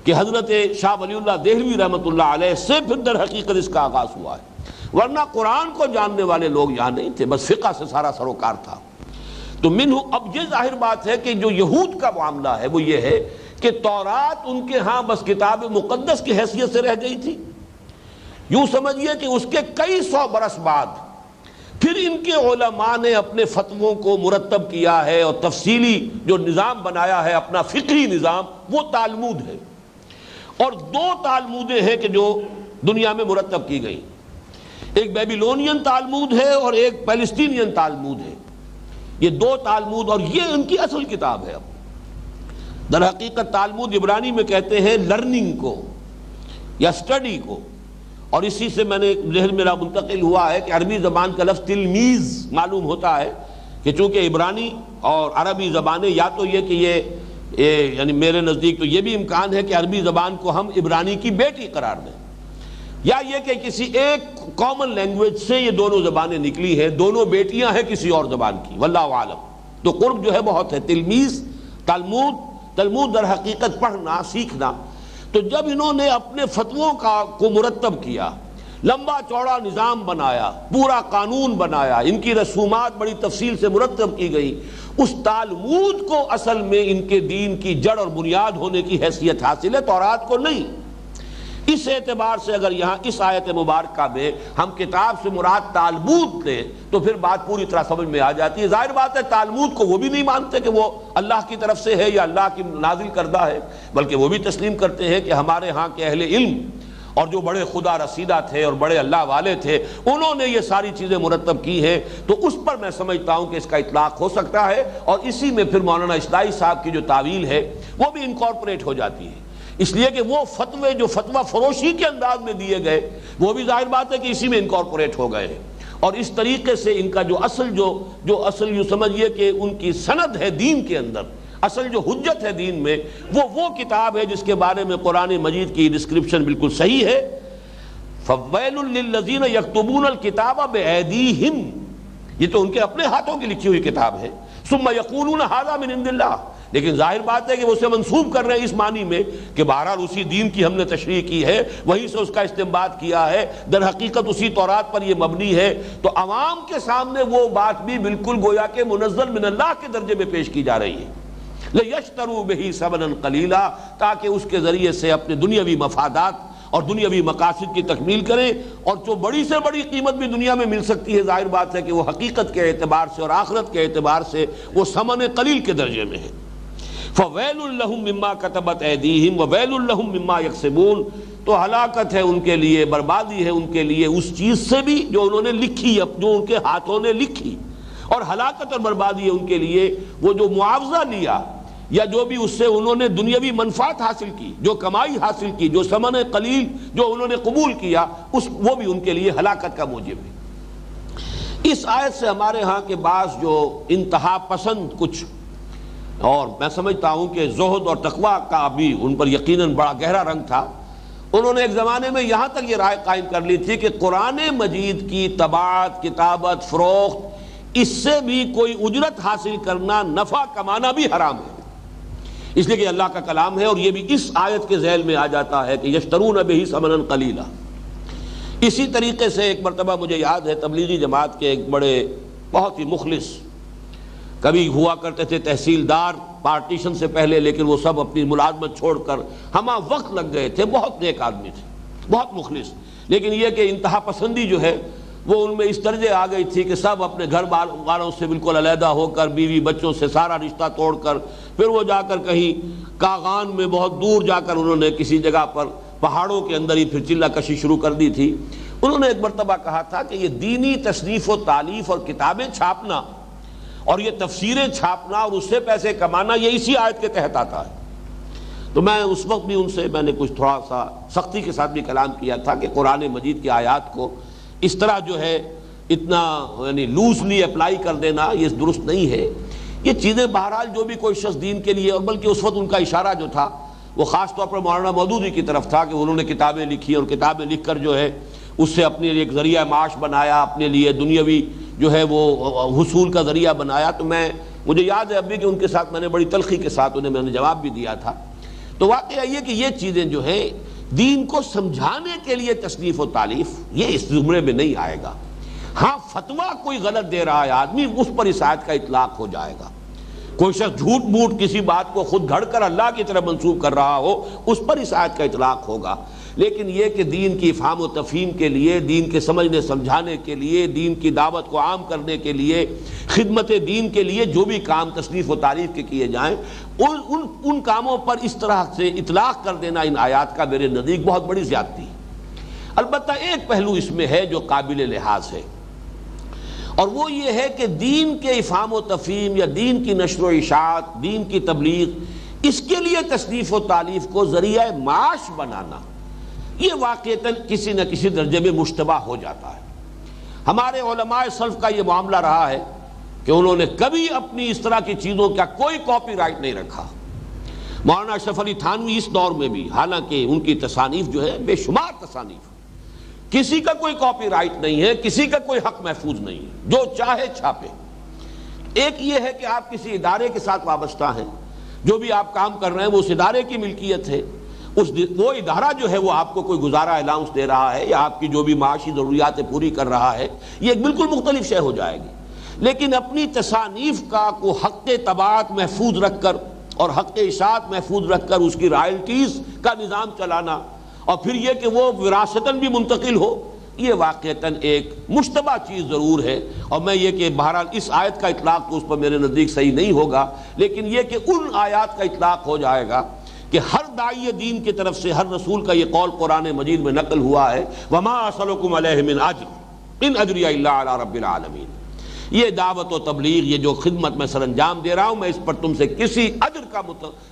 کہ حضرت شاہ ولی اللہ دہلوی رحمۃ اللہ علیہ سے پھر در حقیقت اس کا آغاز ہوا ہے. ورنہ قرآن کو جاننے والے لوگ یہاں نہیں تھے، بس فقہ سے سارا سروکار تھا. تو منہ اب یہ ظاہر بات ہے کہ جو یہود کا معاملہ ہے وہ یہ ہے کہ تورات ان کے ہاں بس کتاب مقدس کی حیثیت سے رہ گئی تھی. یوں سمجھیے کہ اس کے کئی سو برس بعد پھر ان کے علماء نے اپنے فتووں کو مرتب کیا ہے اور تفصیلی جو نظام بنایا ہے اپنا فقہی نظام، وہ تالمود ہے. اور دو تالمودیں ہیں کہ جو دنیا میں مرتب کی گئی، ایک بیبیلونین تالمود ہے اور ایک پیلسٹینین تالمود ہے. یہ دو تالمود، اور یہ ان کی اصل کتاب ہے. اب در حقیقت تالمود عبرانی میں کہتے ہیں لرننگ کو یا اسٹڈی کو، اور اسی سے میں نے ذہن میرا منتقل ہوا ہے کہ عربی زبان کا لفظ تلمیذ معلوم ہوتا ہے کہ چونکہ عبرانی اور عربی زبانیں یا تو یہ کہ یہ یعنی میرے نزدیک تو یہ بھی امکان ہے کہ عربی زبان کو ہم عبرانی کی بیٹی قرار دیں، یا یہ کہ کسی ایک کامن لینگویج سے یہ دونوں زبانیں نکلی ہیں، دونوں بیٹیاں ہیں کسی اور زبان کی، واللہ عالم۔ تو قرب جو ہے بہت ہے، تلمیذ، تلمود در حقیقت پڑھنا سیکھنا۔ تو جب انہوں نے اپنے فتووں کو مرتب کیا، لمبا چوڑا نظام بنایا، پورا قانون بنایا، ان کی رسومات بڑی تفصیل سے مرتب کی گئی، اس تالمود کو اصل میں ان کے دین کی جڑ اور بنیاد ہونے کی حیثیت حاصل ہے، تورات کو نہیں۔ اس اعتبار سے اگر یہاں اس آیت مبارکہ میں ہم کتاب سے مراد تالمود لیں تو پھر بات پوری طرح سمجھ میں آ جاتی ہے۔ ظاہر بات ہے تالمود کو وہ بھی نہیں مانتے کہ وہ اللہ کی طرف سے ہے یا اللہ کی نازل کردہ ہے، بلکہ وہ بھی تسلیم کرتے ہیں کہ ہمارے ہاں کے اہل علم اور جو بڑے خدا رسیدہ تھے اور بڑے اللہ والے تھے انہوں نے یہ ساری چیزیں مرتب کی ہیں، تو اس پر میں سمجھتا ہوں کہ اس کا اطلاق ہو سکتا ہے، اور اسی میں پھر مولانا اصلاحی صاحب کی جو تعویل ہے وہ بھی انکارپوریٹ ہو جاتی ہے، اس لیے کہ وہ فتوے جو فتویٰ فروشی کے انداز میں دیے گئے وہ بھی ظاہر بات ہے کہ اسی میں انکارپوریٹ ہو گئے ہیں، اور اس طریقے سے ان کا جو اصل یوں سمجھیے کہ ان کی سند ہے دین کے اندر، اصل جو حجت ہے دین میں، وہ کتاب ہے جس کے بارے میں قرآن مجید کی ڈسکرپشن بالکل صحیح ہے، فَوَيْلٌ لِّلَّذِينَ يَكْتُبُونَ الْكِتَابَ بِأَيْدِيهِمْ، یہ تو ان کے اپنے ہاتھوں کی لکھی ہوئی کتاب ہے، ثُمَّ يَقُولُونَ هَذَا مِنْ عِنْدِ اللَّهِ، لیکن ظاہر بات ہے کہ وہ اسے منسوب کر رہے ہیں اس معنی میں کہ بہرحال اسی دین کی ہم نے تشریح کی ہے، وہیں سے اس کا استنباط کیا ہے، در حقیقت اسی تورات پر یہ مبنی ہے، تو عوام کے سامنے وہ بات بھی بالکل گویا کہ منزل من اللہ کے درجے میں پیش کی جا رہی ہے، لِيَشْتَرُوا بِهِ ثَمَنًا قَلِيلًا، تاکہ اس کے ذریعے سے اپنے دنیاوی مفادات اور دنیاوی مقاصد کی تکمیل کریں، اور جو بڑی سے بڑی قیمت بھی دنیا میں مل سکتی ہے، ظاہر بات ہے کہ وہ حقیقت کے اعتبار سے اور آخرت کے اعتبار سے وہ ثمن قلیل کے درجے میں ہے۔ فَوَيْلٌ لَّهُم مِّمَّا كَتَبَتْ أَيْدِيهِمْ وَوَيْلٌ لَّهُم مِّمَّا يَكْسِبُونَ، تو ہلاکت ہے ان کے لیے، بربادی ہے ان کے لیے اس چیز سے بھی جو انہوں نے لکھی، جو ان کے ہاتھوں نے لکھی، اور ہلاکت اور بربادی ہے ان کے لیے وہ جو معاوضہ لیا یا جو بھی اس سے انہوں نے دنیاوی منفعت حاصل کی، جو کمائی حاصل کی، جو ثمن قلیل جو انہوں نے قبول کیا، وہ بھی ان کے لیے ہلاکت کا موجب ہے۔ اس آیت سے ہمارے ہاں کے بعض جو انتہا پسند کچھ، اور میں سمجھتا ہوں کہ زہد اور تقویٰ کا بھی ان پر یقیناً بڑا گہرا رنگ تھا، انہوں نے ایک زمانے میں یہاں تک یہ رائے قائم کر لی تھی کہ قرآن مجید کی طباعت، کتابت، فروخت، اس سے بھی کوئی اجرت حاصل کرنا، نفع کمانا بھی حرام ہے، اس لیے کہ اللہ کا کلام ہے، اور یہ بھی اس آیت کے ذیل میں آ جاتا ہے کہ یشترون بہ ثمنا قلیلا۔ اسی طریقے سے ایک مرتبہ مجھے یاد ہے تبلیغی جماعت کے ایک بڑے بہت ہی مخلص، کبھی ہوا کرتے تھے تحصیلدار پارٹیشن سے پہلے، لیکن وہ سب اپنی ملازمت چھوڑ کر ہمہ وقت لگ گئے تھے، بہت نیک آدمی تھے، بہت مخلص، لیکن یہ کہ انتہا پسندی جو ہے وہ ان میں اس درجے آ گئی تھی کہ سب اپنے گھر والوں سے بالکل علیحدہ ہو کر، بیوی بچوں سے سارا رشتہ توڑ کر، پھر وہ جا کر کہیں کاغان میں بہت دور جا کر انہوں نے کسی جگہ پر پہاڑوں کے اندر ہی پھر چلہ کشی شروع کر دی تھی۔ انہوں نے ایک مرتبہ کہا تھا کہ یہ دینی تصنیف و تالیف اور کتابیں چھاپنا اور یہ تفسیریں چھاپنا اور اس سے پیسے کمانا، یہ اسی آیت کے تحت آتا ہے۔ تو میں اس وقت بھی ان سے میں نے کچھ تھوڑا سا سختی کے ساتھ بھی کلام کیا تھا کہ قرآن مجید کی آیات کو اس طرح جو ہے اتنا یعنی لوزلی اپلائی کر دینا یہ درست نہیں ہے۔ یہ چیزیں بہرحال جو بھی کوئی شخص دین کے لیے، اور بلکہ اس وقت ان کا اشارہ جو تھا وہ خاص طور پر مولانا مودودی کی طرف تھا کہ انہوں نے کتابیں لکھی اور کتابیں لکھ کر جو ہے اس سے اپنے لیے ایک ذریعہ معاش بنایا، اپنے لیے دنیاوی جو ہے وہ حصول کا ذریعہ بنایا۔ تو مجھے یاد ہے ابھی کہ ان کے ساتھ میں نے بڑی تلخی کے ساتھ انہیں میں نے جواب بھی دیا تھا۔ تو واقعہ یہ کہ یہ چیزیں جو ہیں دین کو سمجھانے کے لیے تصنیف و تالیف یہ اس زمرے میں نہیں آئے گا۔ ہاں فتویٰ کوئی غلط دے رہا ہے آدمی، اس پر اس آیت کا اطلاق ہو جائے گا۔ کوئی شخص جھوٹ موٹ کسی بات کو خود گھڑ کر اللہ کی طرف منسوب کر رہا ہو، اس پر اس آیت کا اطلاق ہوگا۔ لیکن یہ کہ دین کی افہام و تفہیم کے لیے، دین کے سمجھنے سمجھانے کے لیے، دین کی دعوت کو عام کرنے کے لیے، خدمت دین کے لیے جو بھی کام تصنیف و تعریف کے کیے جائیں، ان کاموں پر اس طرح سے اطلاق کر دینا ان آیات کا میرے نزدیک بہت بڑی زیادتی ہے۔ البتہ ایک پہلو اس میں ہے جو قابل لحاظ ہے، اور وہ یہ ہے کہ دین کے افہام و تفہیم یا دین کی نشر و اشاعت، دین کی تبلیغ، اس کے لیے تصنیف و تالیف کو ذریعہ معاش بنانا یہ واقعتاً کسی نہ کسی درجے میں مشتبہ ہو جاتا ہے۔ ہمارے علماء سلف کا یہ معاملہ رہا ہے کہ انہوں نے کبھی اپنی اس طرح کی چیزوں کا کوئی کاپی رائٹ نہیں رکھا۔ مولانا اشرف علی تھانوی اس دور میں بھی، حالانکہ ان کی تصانیف جو ہے بے شمار تصانیف، کسی کا کوئی کاپی رائٹ نہیں ہے، کسی کا کوئی حق محفوظ نہیں ہے، جو چاہے چھاپے۔ ایک یہ ہے کہ آپ کسی ادارے کے ساتھ وابستہ ہیں، جو بھی آپ کام کر رہے ہیں وہ اس ادارے کی ملکیت ہے، وہ ادارہ جو ہے وہ آپ کو کوئی گزارا الاؤنس دے رہا ہے یا آپ کی جو بھی معاشی ضروریات پوری کر رہا ہے، یہ ایک بالکل مختلف شے ہو جائے گی۔ لیکن اپنی تصانیف کا کو حق طباعت محفوظ رکھ کر اور حق اشاعت محفوظ رکھ کر اس کی رائلٹیز کا نظام چلانا، اور پھر یہ کہ وہ وراثتاً بھی منتقل ہو، یہ واقعتاً ایک مشتبہ چیز ضرور ہے۔ اور میں یہ کہ بہرحال اس آیت کا اطلاق تو اس پر میرے نزدیک صحیح نہیں ہوگا، لیکن یہ کہ ان آیات کا اطلاق ہو جائے گا کہ ہر داعی دین کی طرف سے ہر رسول کا یہ قول قرآن مجید میں نقل ہوا ہے، وَمَا أَسْأَلُكُمْ عَلَيْهِ مِنْ أَجْرٍ إِنْ أَجْرِيَ إِلَّا عَلَىٰ رَبِّ الْعَالَمِينَ۔ یہ دعوت و تبلیغ، یہ جو خدمت میں سر انجام دے رہا ہوں، میں اس پر تم سے کسی اجر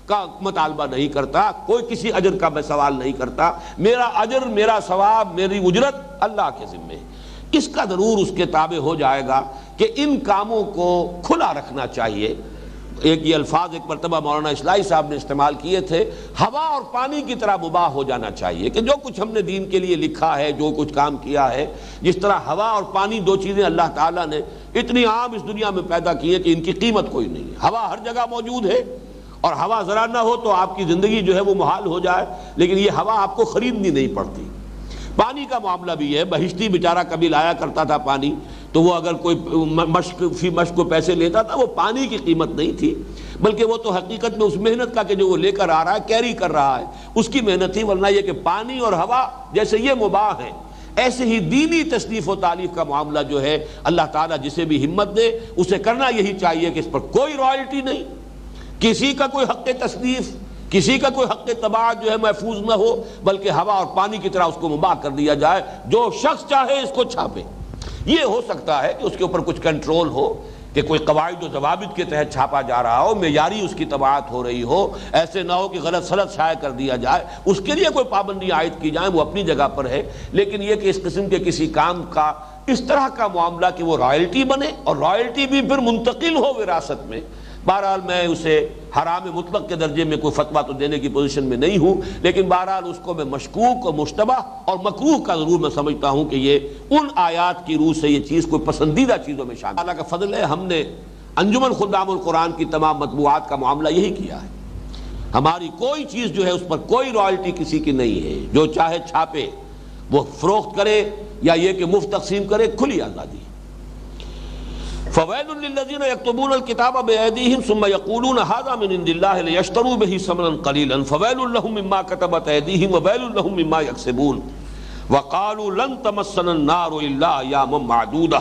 کا مطالبہ نہیں کرتا، کوئی کسی اجر کا میں سوال نہیں کرتا۔ میرا اجر، میرا ثواب، میری اجرت اللہ کے ذمے ہے۔ اس کا ضرور اس کے تابع ہو جائے گا کہ ان کاموں کو کھلا رکھنا چاہیے۔ ایک یہ الفاظ ایک مرتبہ مولانا اصلاحی صاحب نے استعمال کیے تھے، ہوا اور پانی کی طرح مباح ہو جانا چاہیے، کہ جو کچھ ہم نے دین کے لیے لکھا ہے، جو کچھ کام کیا ہے، جس طرح ہوا اور پانی دو چیزیں اللہ تعالیٰ نے اتنی عام اس دنیا میں پیدا کی ہے کہ ان کی قیمت کوئی نہیں ہے۔ ہوا ہر جگہ موجود ہے، اور ہوا ذرا نہ ہو تو آپ کی زندگی جو ہے وہ محال ہو جائے، لیکن یہ ہوا آپ کو خریدنی نہیں پڑتی۔ پانی کا معاملہ بھی ہے، بہشتی بیچارہ کبھی لایا کرتا تھا پانی، تو وہ اگر کوئی مشق کو پیسے لیتا تھا، وہ پانی کی قیمت نہیں تھی، بلکہ وہ تو حقیقت میں اس محنت کا کہ جو وہ لے کر آ رہا ہے، کیری کر رہا ہے، اس کی محنت تھی۔ ورنہ یہ کہ پانی اور ہوا جیسے یہ مباح ہے، ایسے ہی دینی تصنیف و تالیف کا معاملہ جو ہے اللہ تعالیٰ جسے بھی ہمت دے اسے کرنا یہی چاہیے کہ اس پر کوئی رائلٹی نہیں، کسی کا کوئی حق تصنیف، کسی کا کوئی حق طباعت جو ہے محفوظ نہ ہو، بلکہ ہوا اور پانی کی طرح اس کو مباح کر دیا جائے، جو شخص چاہے اس کو چھاپے۔ یہ ہو سکتا ہے کہ اس کے اوپر کچھ کنٹرول ہو، کہ کوئی قواعد و ضوابط کے تحت چھاپا جا رہا ہو، معیاری اس کی طباعت ہو رہی ہو، ایسے نہ ہو کہ غلط سلط شائع کر دیا جائے، اس کے لیے کوئی پابندی عائد کی جائیں، وہ اپنی جگہ پر ہے۔ لیکن یہ کہ اس قسم کے کسی کام کا اس طرح کا معاملہ کہ وہ رائلٹی بنے اور رائلٹی بھی پھر منتقل ہو وراثت میں، بہرحال میں اسے حرام مطلق کے درجے میں کوئی فتویٰ تو دینے کی پوزیشن میں نہیں ہوں، لیکن بہرحال اس کو میں مشکوک اور مشتبہ اور مکروہ کا ضرور میں سمجھتا ہوں کہ یہ ان آیات کی روح سے یہ چیز کوئی پسندیدہ چیزوں میں شامل۔ اللہ کا فضل ہے، ہم نے انجمن خدام القرآن کی تمام مطبوعات کا معاملہ یہی کیا ہے۔ ہماری کوئی چیز جو ہے اس پر کوئی رائلٹی کسی کی نہیں ہے، جو چاہے چھاپے، وہ فروخت کرے یا یہ کہ مفت تقسیم کرے، کھلی آزادی۔ فویل للذین یکتبون الکتاب بایدیہم ثم یقولون ھذا من عند اللہ لیشتروا بہ ثمنا قلیلا فویل لہم مما کتبت ایدیہم وویل لہم مما یکسبون وقالوا لن تمسنا النار الا ایاما معدودہ۔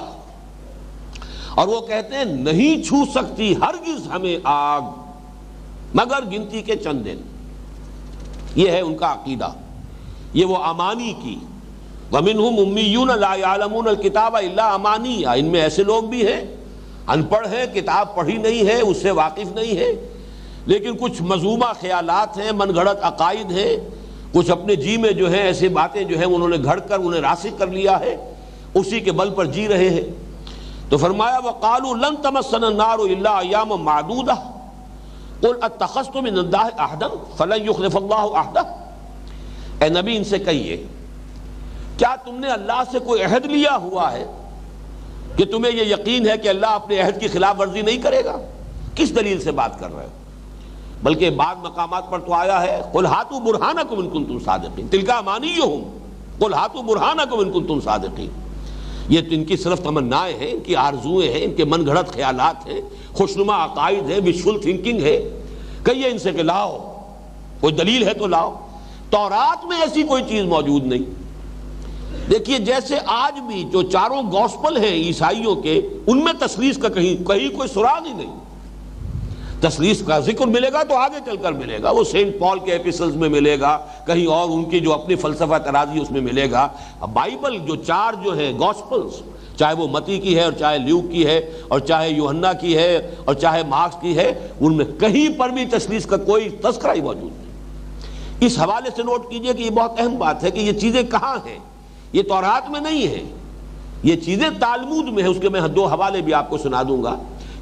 اور وہ کہتے ہیں نہیں چھو سکتی ہرگز ہمیں آگ مگر گنتی کے چند دن۔ یہ ہے ان کا عقیدہ، یہ وہ امانی کی۔ وَمِنْهُمْ أُمِّيُّونَ لَا يَعْلَمُونَ الْكِتَابَ إِلَّا أَمَانِيَّ، ان میں ایسے لوگ بھی ہیں ان پڑھ ہیں، کتاب پڑھی نہیں ہے، اس سے واقف نہیں ہے، لیکن کچھ مذمومہ خیالات ہیں، من گھڑت عقائد ہیں، کچھ اپنے جی میں جو ہے ایسی باتیں جو ہیں انہوں نے گھڑ کر انہیں راسخ کر لیا ہے، اسی کے بل پر جی رہے ہیں۔ تو فرمایا وَقَالُوا لَن تَمَسَّنَا النَّارُ إِلَّا أَيَّامًا مَعْدُودَةً قُلْ أَتَّخَذْتُم مِّنَ اللَّهِ عَهْدًا فَلَن يُخْلِفَ اللَّهُ عَهْدَهُ۔ اے نبی ان سے کہیے کیا تم نے اللہ سے کوئی عہد لیا ہوا ہے کہ تمہیں یہ یقین ہے کہ اللہ اپنے عہد کی خلاف ورزی نہیں کرے گا؟ کس دلیل سے بات کر رہے ہو؟ بلکہ بعض مقامات پر تو آیا ہے قُلْ هَاتُوا بُرْهَانَكُمْ إِن كُنتُمْ صَادِقِينَ تِلْكَ أَمَانِيُّهُمْ قُلْ هَاتُوا بُرْهَانَكُمْ إِن كُنتُمْ صَادِقِينَ۔ یہ ان کی صرف تمنائیں ہیں، ان کی آرزویں ہیں، ان کے من گھڑت خیالات ہیں، خوشنما عقائد ہیں، وشفل تھنکنگ ہے۔ کہیے ان سے کہ لاؤ، کوئی دلیل ہے تو لاؤ۔ تورات میں ایسی کوئی چیز موجود نہیں۔ دیکھیے جیسے آج بھی جو چاروں گوسپل ہیں عیسائیوں کے، ان میں تثلیث کا کہیں کوئی سراغ ہی نہیں۔ تثلیث کا ذکر ملے گا تو آگے چل کر ملے گا، وہ سینٹ پال کے ایپیسلز میں ملے گا، کہیں اور ان کی جو اپنی فلسفہ ترازی اس میں ملے گا۔ بائبل جو چار جو ہیں گوسپلز، چاہے وہ متی کی ہے اور چاہے لیوک کی ہے اور چاہے یوحنا کی ہے اور چاہے مارکس کی ہے، ان میں کہیں پر بھی تثلیث کا کوئی تذکرہ ہی موجود نہیں۔ اس حوالے سے نوٹ کیجئے کہ یہ بہت اہم بات ہے کہ یہ چیزیں کہاں ہیں، یہ تورات میں نہیں ہے، یہ چیزیں تالمود میں ہے۔ اس کے میں دو حوالے بھی آپ کو سنا دوں گا۔